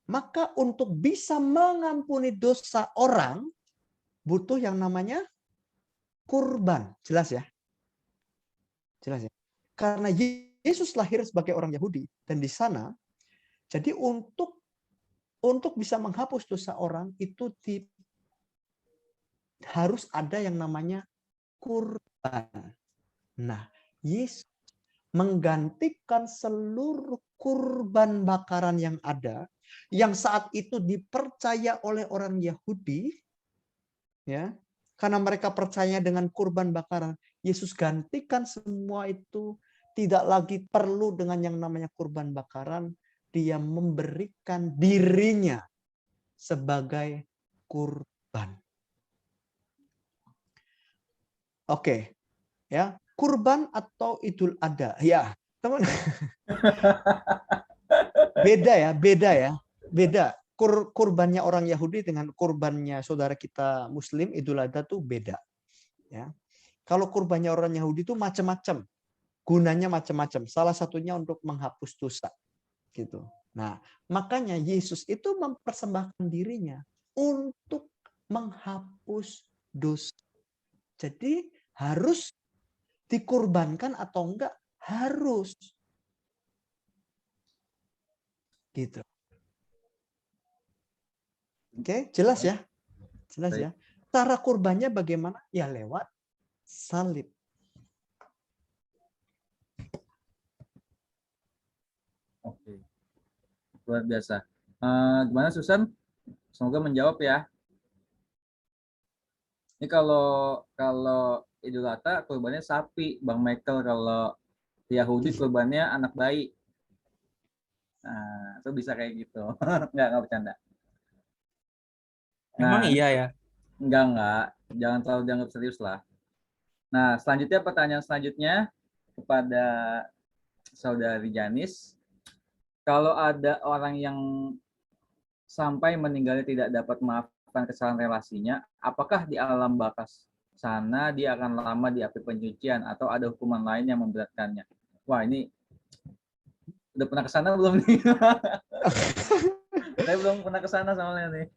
maka untuk bisa mengampuni dosa orang, butuh yang namanya kurban. Jelas ya? Jelas ya? Karena Yesus lahir sebagai orang Yahudi. Dan di sana, jadi untuk bisa menghapus dosa orang, itu harus ada yang namanya kurban. Nah, Yesus menggantikan seluruh kurban bakaran yang ada, yang saat itu dipercaya oleh orang Yahudi, ya, karena mereka percaya dengan kurban bakaran. Yesus gantikan semua itu, tidak lagi perlu dengan yang namanya kurban bakaran. Dia memberikan dirinya sebagai kurban. Oke, ya, kurban atau Idul Adha, ya, teman. Beda. Kurbannya orang Yahudi dengan kurbannya saudara kita Muslim Idul Adha tuh beda. Ya, kalau kurbannya orang Yahudi itu macam-macam, gunanya macam-macam. Salah satunya untuk menghapus dosa, gitu. Nah, makanya Yesus itu mempersembahkan dirinya untuk menghapus dosa. Jadi harus dikurbankan atau enggak? Harus. Gitu. Oke, jelas ya? Jelas ya? Cara kurbannya bagaimana? Ya lewat salib. luar biasa. Gimana Susan? Semoga menjawab ya. Ini kalau Idul Adha kurbannya sapi, Bang Michael. Kalau Yahudi kurbannya anak bayi. Nah, itu bisa kayak gitu. Nggak bercanda. Emang Nah, iya ya? enggak. Jangan terlalu dianggap serius lah. Nah, selanjutnya pertanyaan selanjutnya kepada Saudari Janis. Kalau ada orang yang sampai meninggalnya tidak dapat memaafkan kesalahan relasinya, apakah di alam bakas sana dia akan lama di api pencucian atau ada hukuman lain yang memberatkannya? Wah, ini udah pernah ke sana belum nih? Saya belum pernah ke sana soalnya nih.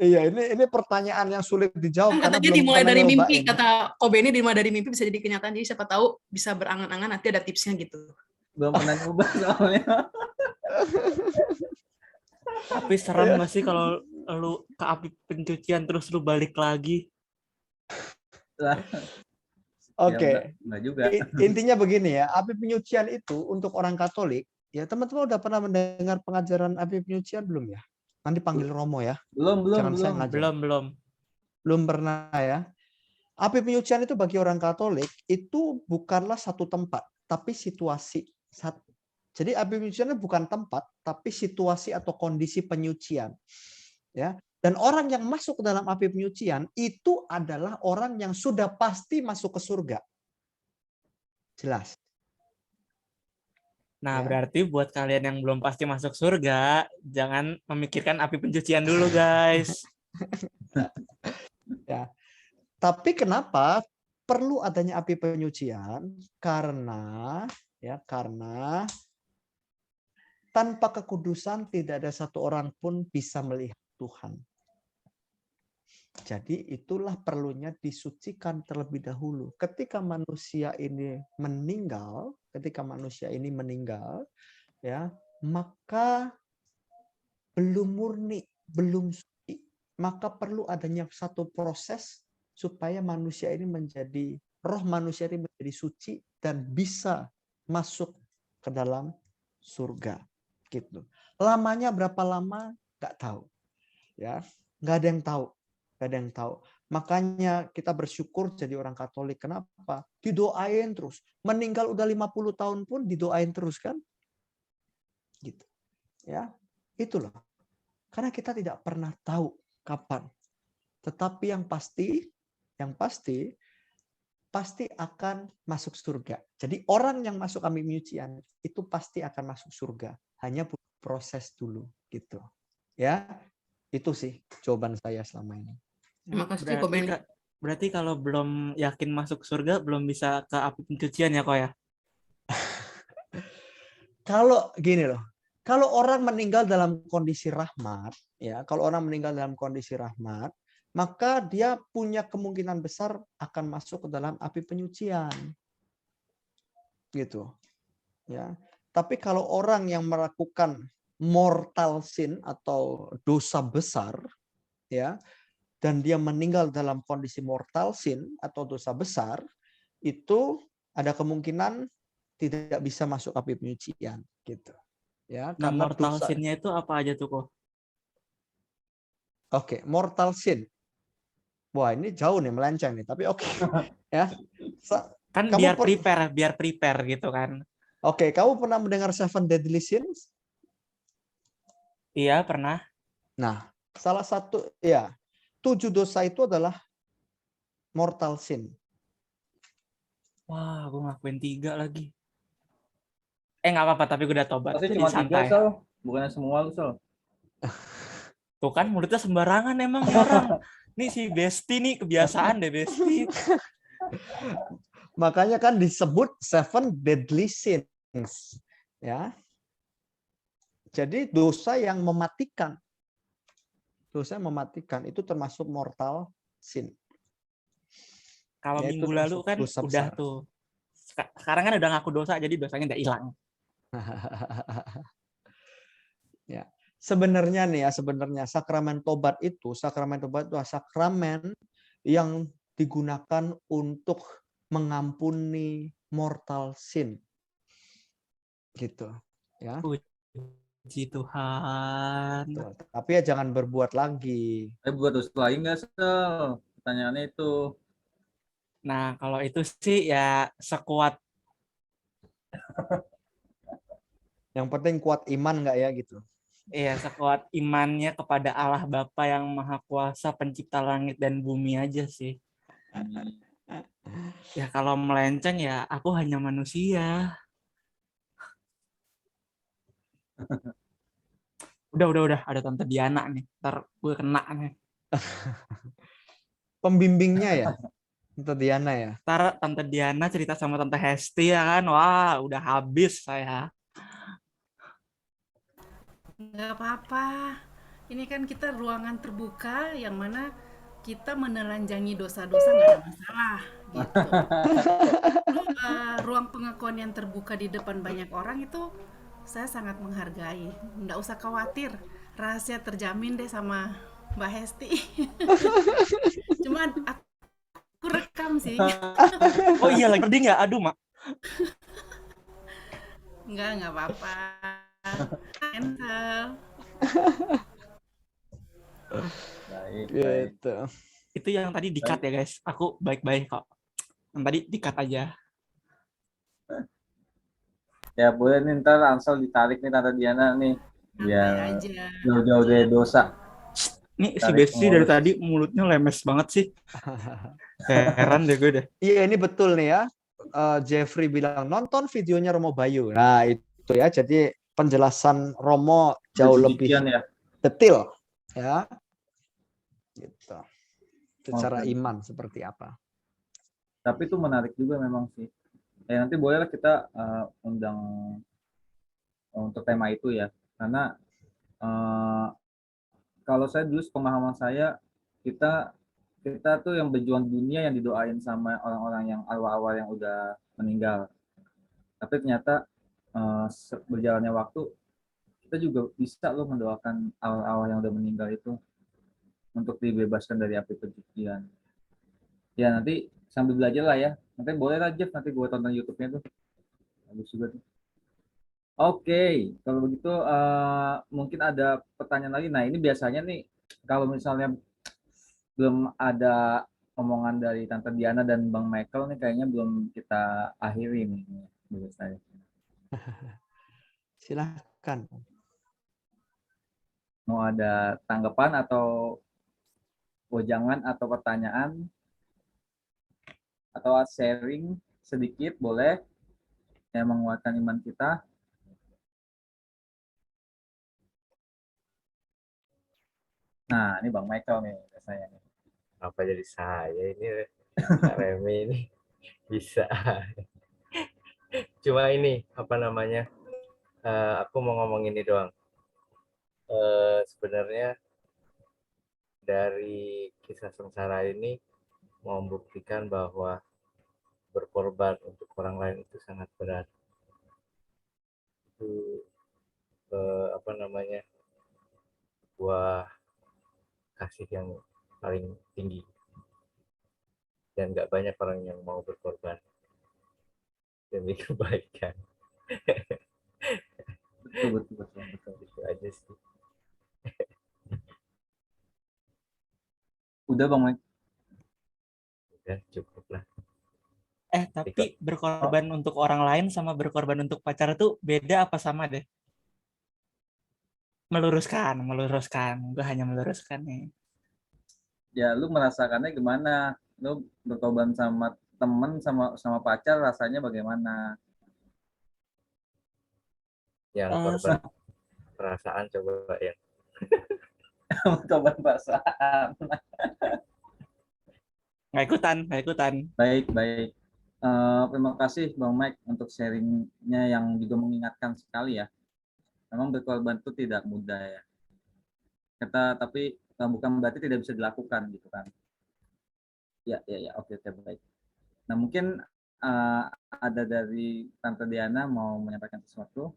Iya, ini pertanyaan yang sulit dijawab Kan karena katanya belum dimulai pernah dari mimpi, nyobain. kata Kobe ini dimulai dari mimpi bisa jadi kenyataan, jadi siapa tahu bisa berangan-angan nanti ada tipsnya gitu. Belum pernah nyoba soalnya. Tapi serem Ya. gak sih kalau lu ke api pencucian terus lu balik lagi? Lah, ya Oke. enggak juga. Intinya begini ya, api penyucian itu untuk orang Katolik, ya teman-teman udah pernah mendengar pengajaran api penyucian belum ya? Nanti panggil Romo ya. Belum. Jangan saya ngajar. Belum. Belum pernah ya. Api penyucian itu bagi orang Katolik itu bukanlah satu tempat, tapi situasi. Jadi api penyucian itu bukan tempat, tapi situasi atau kondisi penyucian. Ya. Dan orang yang masuk ke dalam api penyucian itu adalah orang yang sudah pasti masuk ke surga. Jelas. Nah, Ya. berarti buat kalian yang belum pasti masuk surga, jangan memikirkan api pencucian dulu, guys. Ya. Tapi kenapa perlu adanya api penyucian? Karena tanpa kekudusan tidak ada satu orang pun bisa melihat Tuhan. Jadi itulah perlunya disucikan terlebih dahulu. Ketika manusia ini meninggal, ya, maka belum murni, belum suci, maka perlu adanya satu proses supaya manusia ini menjadi, roh manusia ini menjadi suci dan bisa masuk ke dalam surga. Gitu. Lamanya berapa lama? Nggak tahu. Ya, nggak ada yang tahu. Makanya kita bersyukur jadi orang Katolik. Kenapa? Didoain terus. Meninggal udah 50 tahun pun didoain terus kan? Gitu. Ya, itulah. Karena kita tidak pernah tahu kapan. Tetapi yang pasti akan masuk surga. Jadi orang yang masuk api penyucian itu pasti akan masuk surga. Hanya proses dulu gitu. Ya, itu sih jawaban saya selama ini. Terima kasih Kobe. Berarti kalau belum yakin masuk surga belum bisa ke api pencucian ya, kok ya? Kalau gini loh. Kalau orang meninggal dalam kondisi rahmat, ya, maka dia punya kemungkinan besar akan masuk ke dalam api penyucian. Gitu. Ya. Tapi kalau orang yang melakukan mortal sin atau dosa besar, ya, dan dia meninggal dalam kondisi mortal sin atau dosa besar, itu ada kemungkinan tidak bisa masuk api penyucian, gitu. Ya, Nah, karena mortal dosa. sin-nya itu apa aja tuh, kok? Oke, mortal sin. Wah, ini jauh nih, melenceng nih, tapi oke. Ya. Kan Kamu biar prepare gitu kan. Oke, kamu pernah mendengar Seven Deadly Sins? Iya, pernah. Nah, salah satu, ya, 7 dosa itu adalah mortal sin. Wah, gue ngakuin 3 lagi. Nggak apa-apa, tapi gue udah tobat. Pasti Jadi cuma 3, santai. Sol. Bukannya semua lu, Sol. Tuh kan, mulutnya sembarangan emang nih orang. Nih si Besti nih, kebiasaan deh Besti. Makanya kan disebut Seven Deadly Sins. Ya. Jadi dosa yang mematikan. Dosa yang mematikan itu termasuk mortal sin. Kalau Ya, minggu lalu kan udah besar. tuh. Sekarang kan udah ngaku dosa, jadi dosanya udah hilang. Ya. Sebenarnya sakramen tobat itu adalah sakramen yang digunakan untuk mengampuni mortal sin. Gitu. Ya. Puji Tuhan. Tuh. Tapi ya jangan berbuat lagi. Buat dosa lagi nggak, Sel? Pertanyaannya itu. Nah, kalau itu sih ya sekuat Yang penting kuat iman nggak ya gitu. sekuat imannya kepada Allah Bapa yang Maha Kuasa Pencipta langit dan bumi aja sih. Ya kalau melenceng ya aku hanya manusia. Udah ada Tante Diana nih. Ntar gue kena nih. Pembimbingnya ya, Tante Diana ya. Ntar Tante Diana cerita sama Tante Hesti ya kan. Wah, udah habis saya. Nggak apa-apa. Ini kan kita ruangan terbuka yang mana kita menelanjangi dosa-dosa nggak ada masalah gitu. Lu ruang pengakuan yang terbuka di depan banyak orang itu saya sangat menghargai. Nggak usah khawatir, rahasia terjamin deh sama Mbak Hesti. Cuman aku rekam sih. Oh iya lagi tadi nggak? Aduh, Mak. Nggak apa-apa. Cancel. Baik. Gitu. Itu yang tadi di-cut ya, guys. Aku baik-baik kok. Yang tadi di-cut aja. Ya boleh nih, ntar Ansel ditarik nih Tante Diana nih. Santai Biar aja. jauh-jauh dari dosa. Nih si Tarik Besti dari pengurus. tadi mulutnya lemes banget sih. Heran deh gue deh. Iya ini betul nih ya. Jeffrey bilang nonton videonya Romo Bayu. Nah itu ya. Jadi penjelasan Romo jauh lebih Demikian ya. detail ya. Gitu. Secara Oke. iman seperti apa. Tapi itu menarik juga memang sih. Ya nanti bolehlah kita undang untuk tema itu ya. Karena kalau saya dulu pemahaman saya, kita kita tuh yang berjuang dunia yang didoain sama orang-orang yang awal-awal yang udah meninggal. Tapi ternyata berjalannya waktu, kita juga bisa loh mendoakan awal-awal yang udah meninggal itu untuk dibebaskan dari api pencurian. Ya nanti sambil belajar lah ya. Nanti boleh lah Jeff, nanti gue tonton YouTube-nya tuh. Bagus juga tuh. Oke, kalau begitu mungkin ada pertanyaan lagi. Nah ini biasanya nih, kalau misalnya belum ada omongan dari Tante Diana dan Bang Michael nih, kayaknya belum kita akhiri nih menurut saya. Silahkan. Mau ada tanggapan atau wejangan atau pertanyaan atau sharing sedikit boleh yang menguatkan iman kita. Nah, ini Bang Michael nih biasanya nih. Apa jadi saya ini Kak Remi ini bisa. Cuma ini apa namanya? Aku mau ngomong ini doang. Sebenarnya dari kisah sengsara ini mau membuktikan bahwa berkorban untuk orang lain itu sangat berat. Itu apa namanya? Sebuah kasih yang paling tinggi. Dan nggak banyak orang yang mau berkorban demi kebaikan. Betul. Itu aja sih. Udah Bang Michael. Udah cukup lah. Tapi berkorban untuk orang lain sama berkorban untuk pacar tuh beda apa sama deh? Meluruskan. Gue hanya meluruskan nih. Ya lu merasakannya gimana? Lu berkorban sama temen sama pacar rasanya bagaimana? Yang korban perasaan coba ya. Berkorban perasaan. Nggak ikutan. Baik. Terima kasih Bang Mike untuk sharingnya yang juga mengingatkan sekali ya. Memang berkorban itu tidak mudah ya. Tapi bukan berarti tidak bisa dilakukan gitu kan. Ya, oke, baik. Nah mungkin ada dari Tante Diana mau menyampaikan sesuatu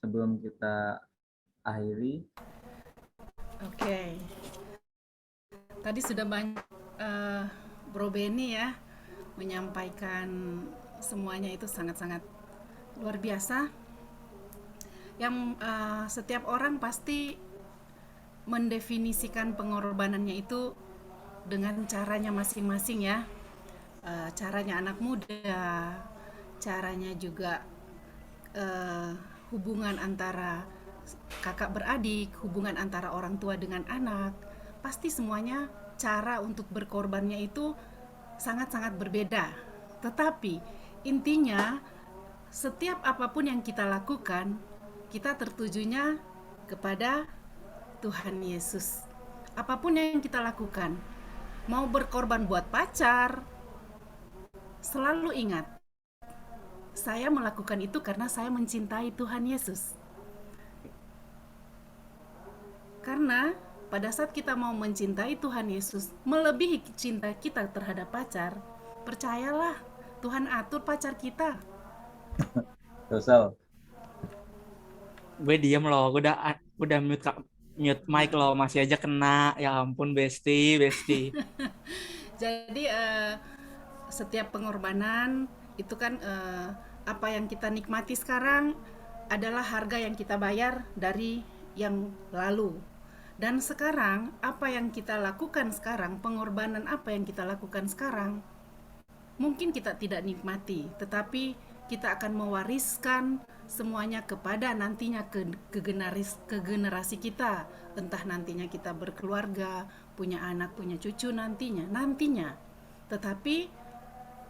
sebelum kita akhiri. Oke. Tadi sudah banyak Bro Benny ya menyampaikan semuanya itu sangat-sangat luar biasa. yang setiap orang pasti mendefinisikan pengorbanannya itu dengan caranya masing-masing ya. Caranya anak muda, caranya juga hubungan antara kakak beradik, hubungan antara orang tua dengan anak, pasti semuanya cara untuk berkorbannya itu sangat-sangat berbeda. Tetapi intinya setiap apapun yang kita lakukan, kita tertujunya kepada Tuhan Yesus. Apapun yang kita lakukan, mau berkorban buat pacar, selalu ingat, saya melakukan itu karena saya mencintai Tuhan Yesus. Karena pada saat kita mau mencintai Tuhan Yesus, melebihi cinta kita terhadap pacar, percayalah, Tuhan atur pacar kita. Sal. Gue diem loh, gue udah mute mic loh, masih aja kena. Ya ampun, Besti. Jadi setiap pengorbanan itu kan apa yang kita nikmati sekarang adalah harga yang kita bayar dari yang lalu. Dan sekarang apa yang kita lakukan sekarang, pengorbanan apa yang kita lakukan sekarang, mungkin kita tidak nikmati, tetapi kita akan mewariskan semuanya kepada nantinya ke generasi kita. Entah nantinya kita berkeluarga, punya anak, punya cucu nantinya. Tetapi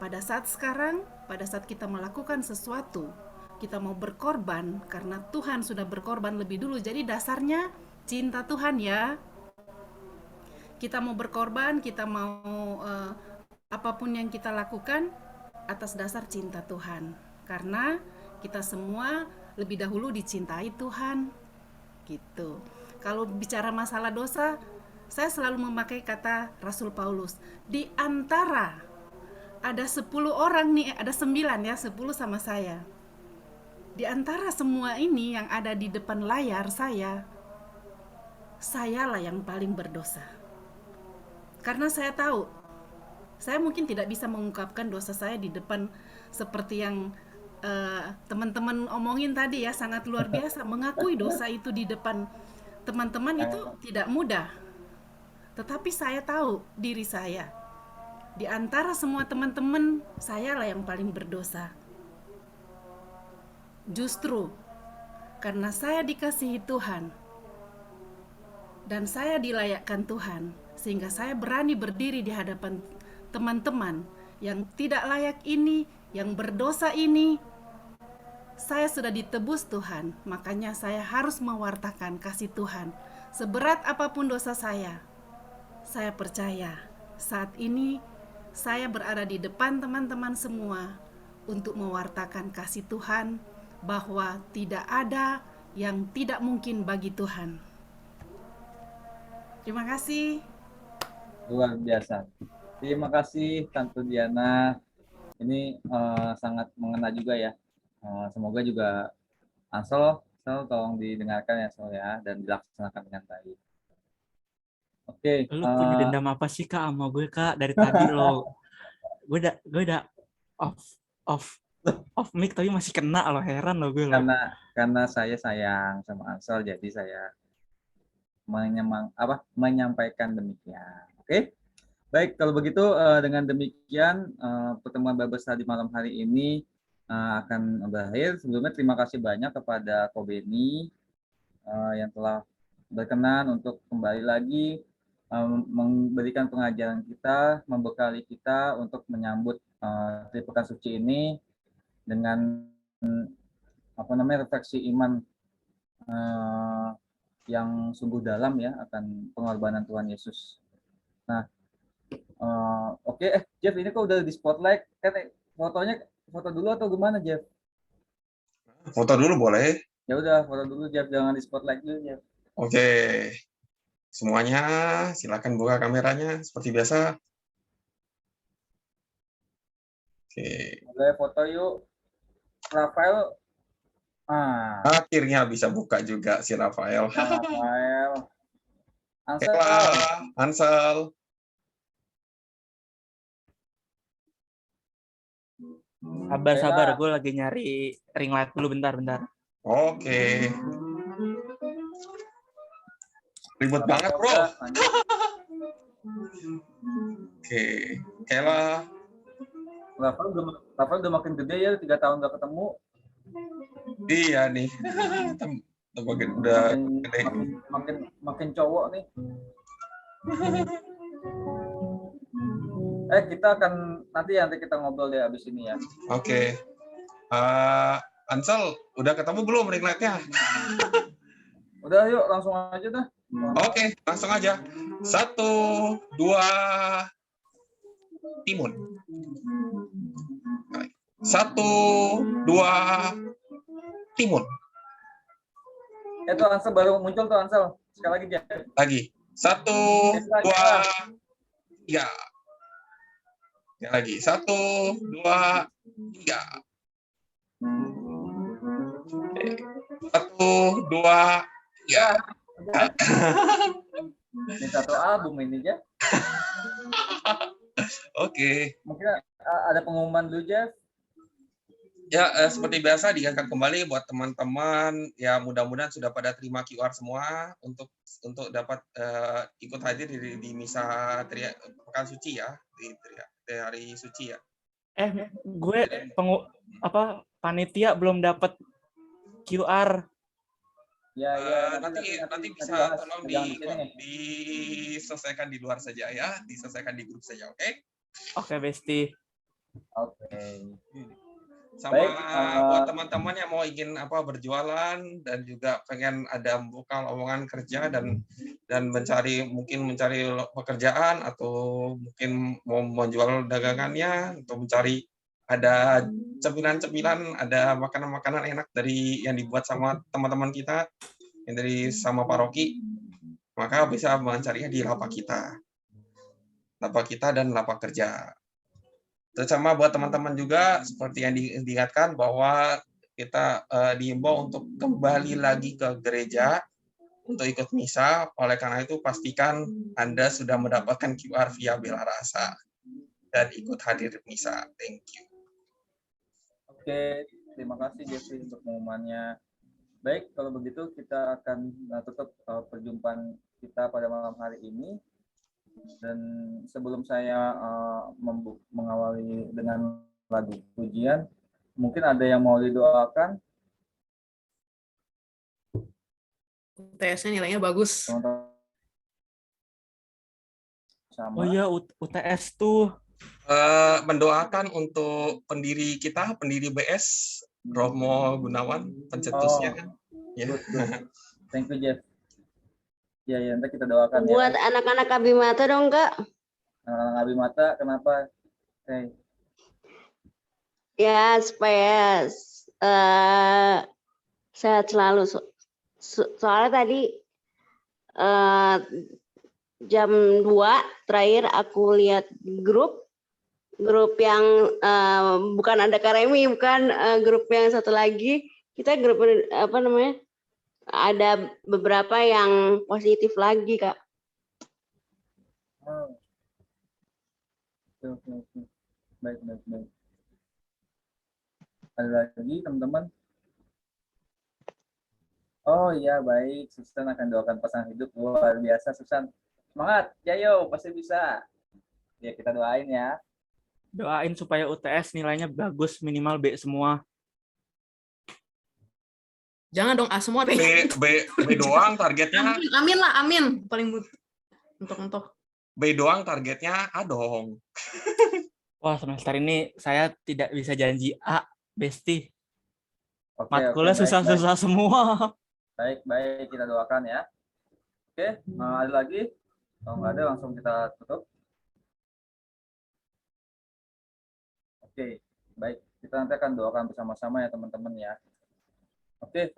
pada saat sekarang, pada saat kita melakukan sesuatu, kita mau berkorban karena Tuhan sudah berkorban lebih dulu. Jadi dasarnya cinta Tuhan ya. Kita mau berkorban, kita mau apapun yang kita lakukan atas dasar cinta Tuhan. Karena kita semua lebih dahulu dicintai Tuhan. Gitu. Kalau bicara masalah dosa, saya selalu memakai kata Rasul Paulus. Di antara ada 10 orang nih, ada 9 ya, 10 sama saya. Di antara semua ini yang ada di depan layar sayalah yang paling berdosa. Karena saya tahu, saya mungkin tidak bisa mengungkapkan dosa saya di depan seperti yang teman-teman omongin tadi ya, sangat luar biasa. Mengakui dosa itu di depan teman-teman itu tidak mudah. Tetapi saya tahu diri saya. Di antara semua teman-teman, sayalah yang paling berdosa. Justru karena saya dikasihi Tuhan dan saya dilayakkan Tuhan, sehingga saya berani berdiri di hadapan teman-teman yang tidak layak ini, yang berdosa ini. Saya sudah ditebus Tuhan, makanya saya harus mewartakan kasih Tuhan. Seberat apapun dosa saya percaya saat ini saya berada di depan teman-teman semua untuk mewartakan kasih Tuhan, bahwa tidak ada yang tidak mungkin bagi Tuhan. Terima kasih. Luar biasa. Terima kasih Tante Diana. Ini sangat mengena juga ya. Semoga juga Ansel tolong didengarkan ya Ansel ya, dan dilaksanakan dengan baik. Oke. Lu punya dendam apa sih Kak sama gue Kak dari tadi lo? Gue udah off mic tapi masih kena lo, heran lo gue lo. Karena saya sayang sama Ansel, jadi saya menyampaikan demikian. Oke. Baik, kalau begitu dengan demikian pertemuan Bible Study malam hari ini akan berakhir. Sebelumnya terima kasih banyak kepada Ko Beni yang telah berkenan untuk kembali lagi memberikan pengajaran kita, membekali kita untuk menyambut Tripekan Suci ini dengan refleksi iman yang sungguh dalam ya akan pengorbanan Tuhan Yesus. Nah, oke, Jeff, ini kok udah di spotlight, kan foto dulu atau gimana, Jeff? Foto dulu boleh. Ya udah, foto dulu, Jeff, jangan di spotlight dulu, Jeff. Oke, semuanya silakan buka kameranya seperti biasa. Oke. Boleh foto yuk, Rafael. Akhirnya bisa buka juga si Rafael. Ansel. Sabar, gue lagi nyari ring light dulu, bentar. Oke. Ribet banget, bro. Udah, lanjut. Oke. Kela. Rafael udah makin gede ya, 3 tahun gak ketemu. Iya nih. Udah Makin, gede. makin cowok nih. Kita akan nanti kita ngobrol deh abis ini ya. Oke. Ansel, udah ketemu belum ringlightnya? Udah yuk langsung aja dah. Oke, langsung aja. 1, 2, timun. 1, 2, timun. Itu Ansel baru muncul tuh Ansel. Sekali lagi dia. Lagi. 1, 2, 3. Ya lagi. 1, 2, 3. 1, 2, 3. Ini satu album ini ya. Oke. Mungkin ada pengumuman dulu Jeff. Ya, seperti biasa diangkat kembali buat teman-teman. Ya, mudah-mudahan sudah pada terima QR semua untuk dapat ikut hadir di misa Pekan Suci ya, di hari suci ya. Gue panitia belum dapat QR. Ya, nanti bisa tolong diselesaikan di luar saja ya, diselesaikan di grup saja, oke? Oke, Besti. Oke. Sama Baik, buat teman-teman yang mau ingin berjualan dan juga pengen ada buka lowongan kerja dan mencari pekerjaan atau mungkin mau menjual dagangannya atau mencari ada cemilan-cemilan, ada makanan-makanan enak dari yang dibuat sama teman-teman kita yang dari sama paroki, maka bisa mencarinya di lapak kita dan lapak kerja. Terutama buat teman-teman juga seperti yang diingatkan bahwa kita diimbau untuk kembali lagi ke gereja untuk ikut misa. Oleh karena itu pastikan Anda sudah mendapatkan QR via Bela Rasa dan ikut hadir misa. Thank you. Oke, terima kasih Jeffrey untuk pengumumannya. Baik, kalau begitu kita akan tutup perjumpaan kita pada malam hari ini. Dan sebelum saya mengawali dengan lagu pujian, mungkin ada yang mau didoakan? UTS-nya nilainya bagus. Sama. Oh iya, UTS tuh. Mendoakan untuk pendiri BS, Romo Gunawan, pencetusnya. Good. Thank you, Jeff. Ya, nanti kita doakan buat ya. anak-anak Abimata dong, Kak. Anak-anak Abimata, kenapa? Oke. Ya, supaya sehat selalu. Soalnya tadi jam 2 terakhir aku lihat grup yang bukan ada Karemi, bukan grup yang satu lagi. Kita grup ada beberapa yang positif lagi, Kak. Oke. Baik. Ada lagi, teman-teman? Oh iya, baik. Susan akan doakan pasangan hidup. Luar biasa, Susan. Semangat, Jayo, pasti bisa. Ya, kita doain ya. Doain supaya UTS nilainya bagus, minimal B semua. Jangan dong A semua B doang targetnya. Amin lah, amin. Paling untuk. B doang targetnya A dong. Wah, semester ini saya tidak bisa janji A, Besti. Oke, Matkulnya susah-susah semua. Baik, kita doakan ya. Oke, ada lagi? Kalau nggak ada, langsung kita tutup. Oke, baik. Kita nanti akan doakan bersama-sama ya, teman-teman ya. Oke,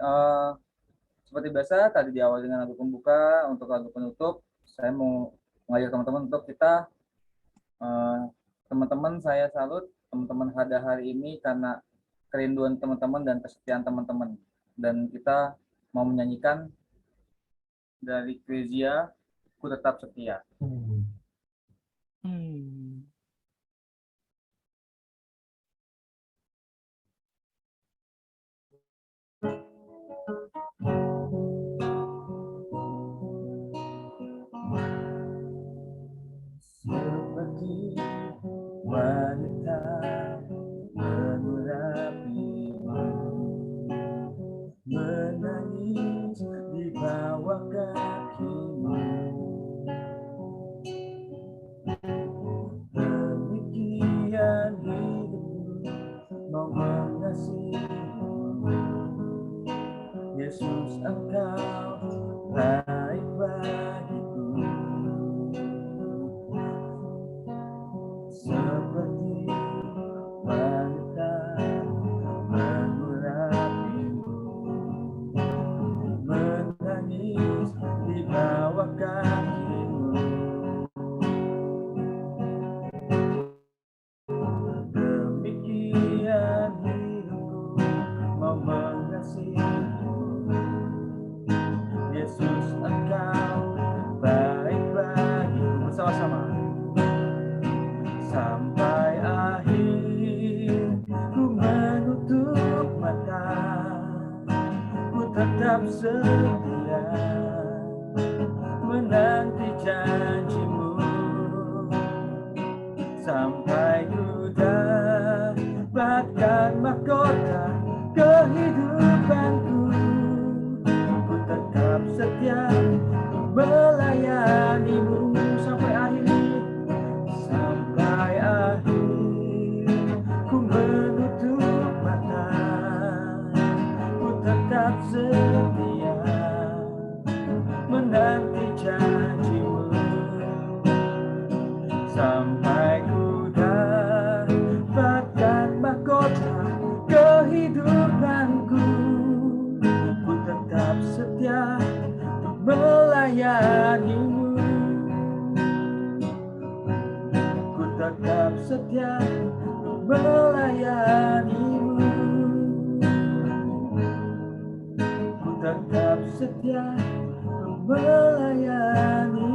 seperti biasa, tadi diawali dengan lagu pembuka. Untuk lagu penutup, saya mau mengajak teman-teman untuk kita, teman-teman saya salut, teman-teman ada hari ini karena kerinduan teman-teman dan kesetiaan teman-teman. Dan kita mau menyanyikan dari Kezia, Ku Tetap Setia. tetap setia menanti janjimu sampai ku dapatkan mahkota kehidupanku. Ku tetap setia melayanimu sampai akhir, sampai akhir ku menutup mata. Ku tetap setia menanti janjimu sampai ku dapatkan mahkota kehidupanku. Ku tetap setia melayanimu. Ku tetap setia melayanimu. Ku tetap setia melayanimu.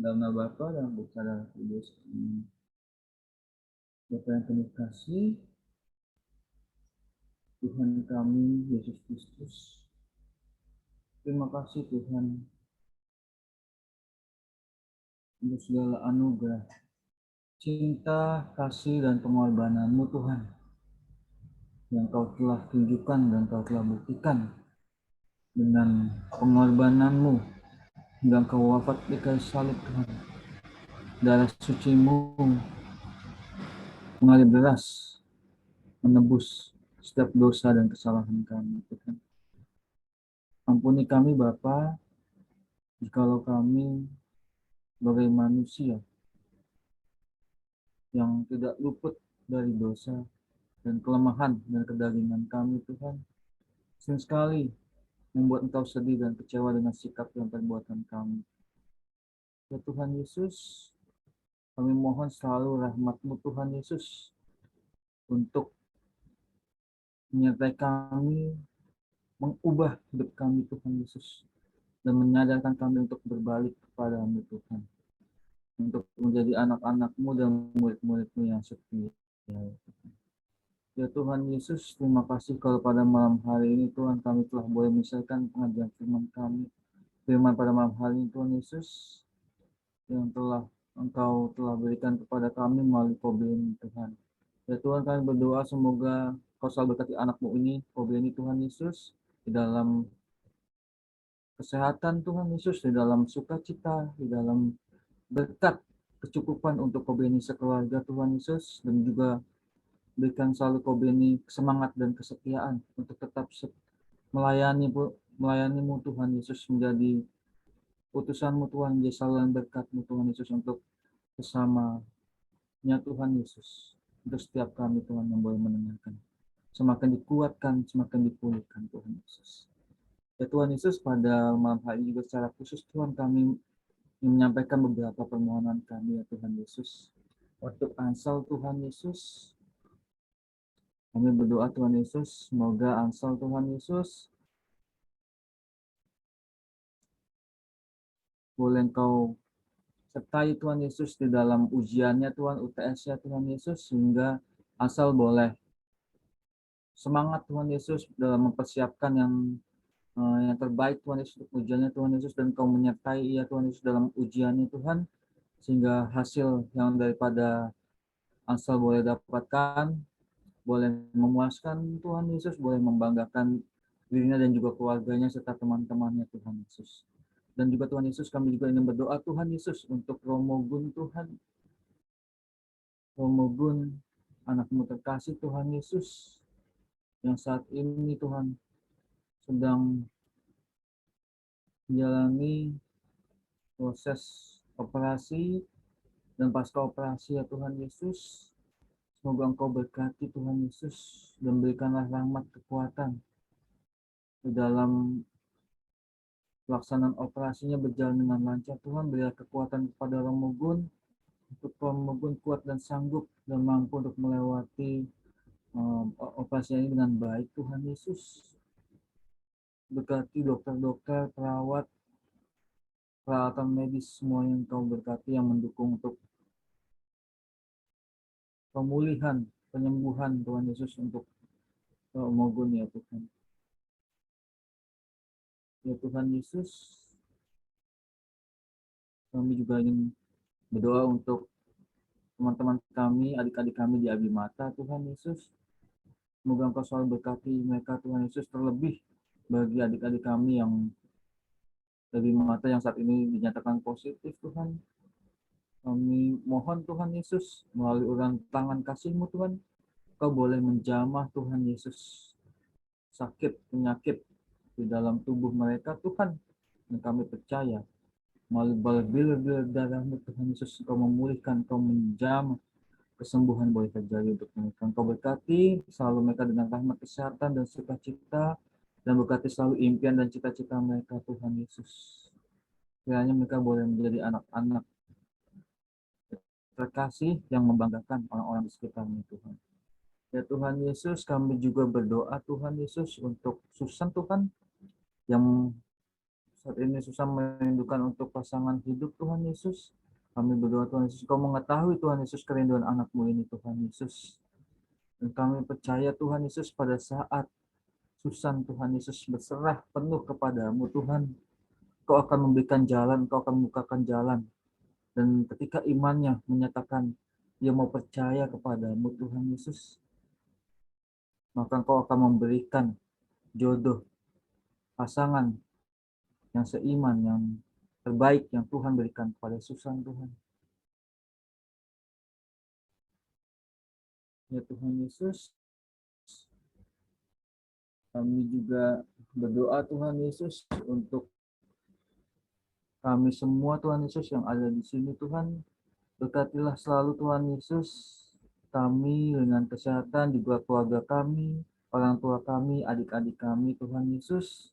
Dalam nama Bapa dan Putra dan Roh Kudus. Amin. Bapa yang penuh kasih, Tuhan kami Yesus Kristus, terima kasih Tuhan untuk segala anugerah, cinta, kasih, dan pengorbanan-Mu Tuhan, yang Kau telah tunjukkan dan Kau telah buktikan dengan pengorbanan-Mu hingga Kau wafat di kayu salib Tuhan. Darah suci-Mu mengalir deras menebus setiap dosa dan kesalahan kami Tuhan. Ampuni kami Bapa, jikalau kami sebagai manusia yang tidak luput dari dosa dan kelemahan dan kedagingan kami Tuhan, sering sekali membuat Engkau sedih dan kecewa dengan sikap dan perbuatan kami. Ya Tuhan Yesus, kami mohon selalu rahmat-Mu Tuhan Yesus untuk menyertai kami, mengubah hidup kami Tuhan Yesus, dan menyadarkan kami untuk berbalik kepada-Mu Tuhan, untuk menjadi anak-anak-Mu dan murid-murid-Mu yang setia. Ya Tuhan Yesus, terima kasih kalau pada malam hari ini Tuhan kami telah boleh menyelesaikan pengajian firman kami. Firman pada malam hari ini Tuhan Yesus, yang telah Engkau telah berikan kepada kami melalui Kobe ini Tuhan. Ya Tuhan, kami berdoa semoga Kau selalu berkati anak-Mu ini, Kobe ini Tuhan Yesus, di dalam kesehatan Tuhan Yesus, di dalam sukacita, di dalam berkat kecukupan untuk Kobe ini sekeluarga Tuhan Yesus, dan juga berikan selalu Kobe ini semangat dan kesetiaan untuk tetap melayani-Mu Tuhan Yesus, menjadi utusan-Mu Tuhan, jadi selalu berkat-Mu Tuhan Yesus untuk bersamanya Tuhan Yesus, untuk setiap kami Tuhan yang boleh mendengarkan. Semakin dikuatkan, semakin dipulihkan Tuhan Yesus. Ya Tuhan Yesus, pada malam hari ini juga secara khusus Tuhan kami menyampaikan beberapa permohonan kami ya Tuhan Yesus. Untuk Ansal Tuhan Yesus, kami berdoa Tuhan Yesus, semoga Ansal Tuhan Yesus boleh Engkau sertai Tuhan Yesus di dalam ujiannya Tuhan, UTS-nya Tuhan Yesus, sehingga Ansal boleh semangat Tuhan Yesus dalam mempersiapkan yang terbaik Tuhan Yesus untuk ujiannya Tuhan Yesus, dan Kau menyertai ia Tuhan Yesus dalam ujiannya Tuhan, sehingga hasil yang daripada Ansal boleh dapatkan boleh memuaskan Tuhan Yesus, boleh membanggakan dirinya dan juga keluarganya serta teman-temannya Tuhan Yesus. Dan juga Tuhan Yesus, kami juga ingin berdoa Tuhan Yesus untuk Romo Gun Tuhan. Romo Gun, anak-Mu terkasih Tuhan Yesus, yang saat ini Tuhan sedang menjalani proses operasi dan pasca operasi ya Tuhan Yesus. Semoga Engkau berkati Tuhan Yesus dan berikanlah rahmat kekuatan di dalam pelaksanaan operasinya berjalan dengan lancar. Tuhan, berilah kekuatan kepada Romo Gun, untuk Romo Gun kuat dan sanggup dan mampu untuk melewati operasi ini dengan baik Tuhan Yesus. Berkati dokter-dokter, perawat, peralatan medis semua yang Kau berkati, yang mendukung untuk pemulihan penyembuhan Tuhan Yesus untuk Mogun ya Tuhan. Ya Tuhan Yesus, kami juga ingin berdoa untuk teman-teman kami, adik-adik kami di Abimata Tuhan Yesus. Semoga Engkau selalu berkati mereka Tuhan Yesus, terlebih bagi adik-adik kami yang dari mata yang saat ini dinyatakan positif Tuhan. Kami mohon Tuhan Yesus melalui urang tangan kasih-Mu Tuhan, Kau boleh menjamah Tuhan Yesus sakit penyakit di dalam tubuh mereka Tuhan. Dan kami percaya melalui bal-bil darah-Mu Tuhan Yesus, Kau memulihkan, Kau menjamah, kesembuhan boleh terjadi untuk mereka. Kau berkati selalu mereka dengan rahmat kesehatan dan sukacita, dan berkati selalu impian dan cita-cita mereka Tuhan Yesus. Kiranya mereka boleh menjadi anak-anak terkasih yang membanggakan orang-orang di sekitarnya Tuhan. Ya Tuhan Yesus, kami juga berdoa Tuhan Yesus untuk Susan Tuhan, yang saat ini Susan merindukan untuk pasangan hidup Tuhan Yesus. Kami berdoa Tuhan Yesus, Kau mengetahui Tuhan Yesus kerinduan anak-Mu ini Tuhan Yesus. Dan kami percaya Tuhan Yesus pada saat Susan Tuhan Yesus berserah penuh kepadamu Tuhan, Kau akan memberikan jalan, Kau akan membukakan jalan. Dan ketika imannya menyatakan dia mau percaya kepadamu Tuhan Yesus, maka Kau akan memberikan jodoh, pasangan yang seiman, yang terbaik yang Tuhan berikan kepada Susan Tuhan. Ya Tuhan Yesus, kami juga berdoa Tuhan Yesus untuk kami semua Tuhan Yesus yang ada di sini Tuhan. Berkatilah selalu Tuhan Yesus kami dengan kesehatan, juga keluarga kami, orang tua kami, adik-adik kami Tuhan Yesus,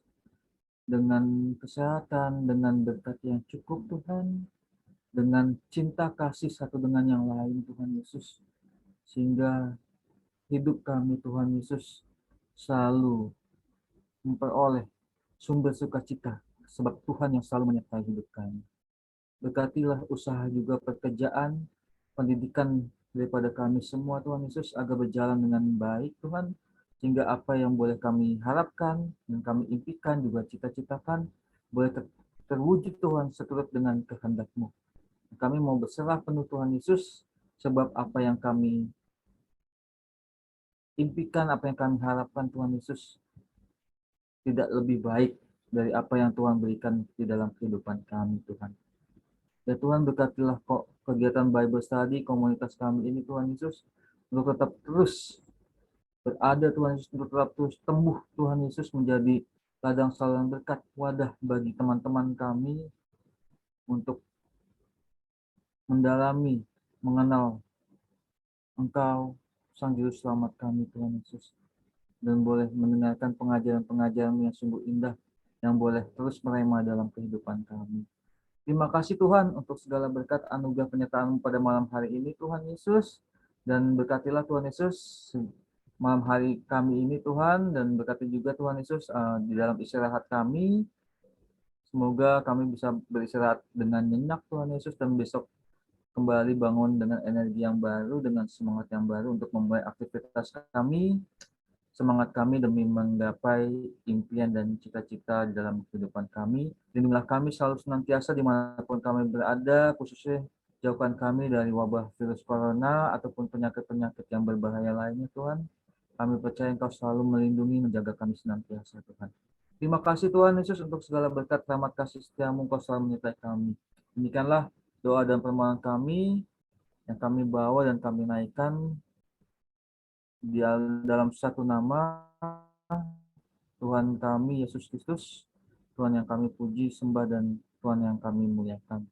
dengan kesehatan, dengan berkat yang cukup Tuhan, dengan cinta kasih satu dengan yang lain Tuhan Yesus, sehingga hidup kami Tuhan Yesus selalu memperoleh sumber sukacita, sebab Tuhan yang selalu menyertai hidup kami. Berkatilah usaha juga pekerjaan, pendidikan daripada kami semua Tuhan Yesus agar berjalan dengan baik Tuhan, sehingga apa yang boleh kami harapkan dan kami impikan juga cita-citakan boleh terwujud Tuhan seturut dengan kehendak-Mu. Kami mau berserah penuh Tuhan Yesus, sebab apa yang kami impikan, apa yang kami harapkan Tuhan Yesus tidak lebih baik dari apa yang Tuhan berikan di dalam kehidupan kami Tuhan. Ya Tuhan, berkatilah kok kegiatan Bible Study komunitas kami ini Tuhan Yesus, untuk tetap terus berada Tuhan Yesus, untuk tetap terus tumbuh Tuhan Yesus menjadi ladang saluran berkat, wadah bagi teman-teman kami untuk mendalami, mengenal Engkau Sang Juru Selamat kami Tuhan Yesus, dan boleh mendengarkan pengajaran-pengajaran yang sungguh indah yang boleh terus merema dalam kehidupan kami. Terima kasih Tuhan untuk segala berkat anugerah penyertaan-Mu pada malam hari ini Tuhan Yesus, dan berkatilah Tuhan Yesus malam hari kami ini Tuhan, dan berkati juga Tuhan Yesus di dalam istirahat kami. Semoga kami bisa beristirahat dengan nyenyak Tuhan Yesus, dan besok kembali bangun dengan energi yang baru, dengan semangat yang baru untuk memulai aktivitas kami, semangat kami demi menggapai impian dan cita-cita di dalam kehidupan kami. Lindungilah kami selalu senantiasa dimanapun kami berada, khususnya jauhkan kami dari wabah virus corona ataupun penyakit-penyakit yang berbahaya lainnya Tuhan. Kami percaya Engkau selalu melindungi, menjaga kami senantiasa Tuhan. Terima kasih Tuhan Yesus untuk segala berkat, rahmat, kasih setia-Mu, Engkau selalu menyertai kami. Demikianlah doa dan permohonan kami yang kami bawa dan kami naikkan di dalam satu nama Tuhan kami Yesus Kristus, Tuhan yang kami puji, sembah, dan Tuhan yang kami muliakan.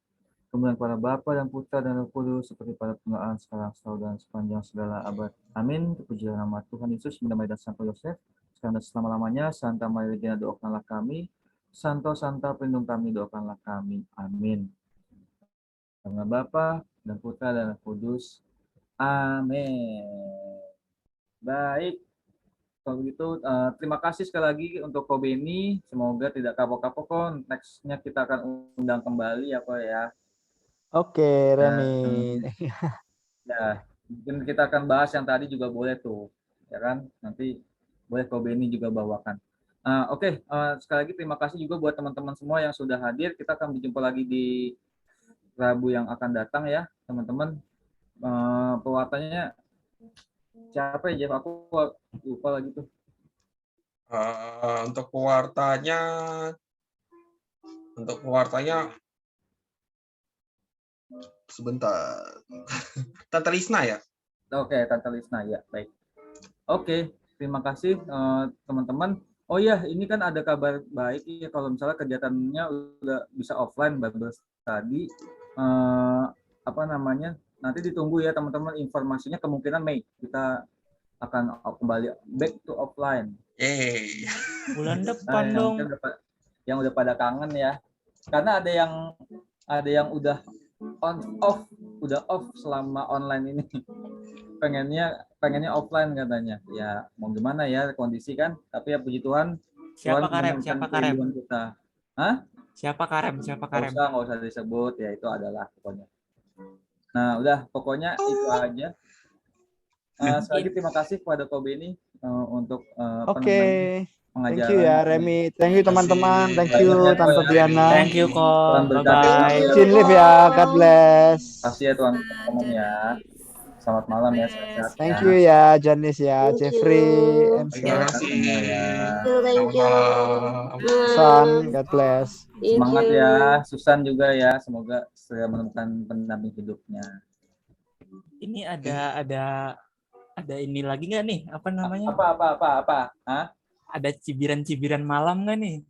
Kemuliaan kepada Bapa dan Putra dan Roh Kudus, seperti pada permulaan, sekarang, selalu, dan sepanjang segala abad. Amin. Terpujilah nama Tuhan Yesus, berdamai dan Santo Yosef, sekarang dan selama-lamanya. Santa Maria Regina, doakanlah kami. Santo Santa, pelindung kami, doakanlah kami. Amin. Nama Bapa dan Putra dan Roh Kudus. Amin. Baik. Kalau begitu, terima kasih sekali lagi untuk Ko Beni. Semoga tidak kapok-kapok kok. Next-nya kita akan undang kembali ya Ko ya. Oke, Remi. Ya, Mungkin kita akan bahas yang tadi juga boleh tuh, ya kan? Nanti boleh Ko Beni juga bawakan. Oke, sekali lagi terima kasih juga buat teman-teman semua yang sudah hadir. Kita akan berjumpa lagi di Rabu yang akan datang ya, teman-teman. Pewartanya siapa ya, Jeff? Aku lupa lagi tuh. Untuk pewartanya sebentar. Tante Lisna ya? Oke, Tante Lisna ya, baik. Oke, terima kasih teman-teman. Oh iya, ini kan ada kabar baik ya kalau misalnya kegiatannya udah bisa offline Bible study. Apa namanya? Nanti ditunggu ya teman-teman informasinya, kemungkinan Mei kita akan kembali back to offline. Yeay. Bulan depan dong. Yang udah pada kangen ya. Karena ada yang udah off selama online ini. Pengennya offline katanya. Ya mau gimana ya kondisi kan. Tapi ya puji Tuhan. Siapa Tuhan Karem? kita. Hah? Siapa Karem? Nggak usah disebut ya, itu adalah pokoknya. Nah udah pokoknya itu aja. Sekali lagi terima kasih kepada Ko Beni untuk Oke. pengajaran. Thank you ya Remy. Thank you teman-teman. Thank you Banyak, Tante Ko, ya. Diana. Thank you kok. Tuhan berkati. Bye-bye. Chin live ya. God bless. Kasih ya teman-teman ya. Selamat malam ya. Sehat-sehat Thank ya. you ya Janice ya, Thank Jeffrey, you. and Terima kasih. Semua ya. Thank you. Susan. God bless. Thank Semangat you. ya, Susan juga ya. Semoga segera menemukan pendamping hidupnya. Ini ada ini lagi nggak nih? Apa namanya? Apa? Hah? Ada cibiran-cibiran malam nggak nih?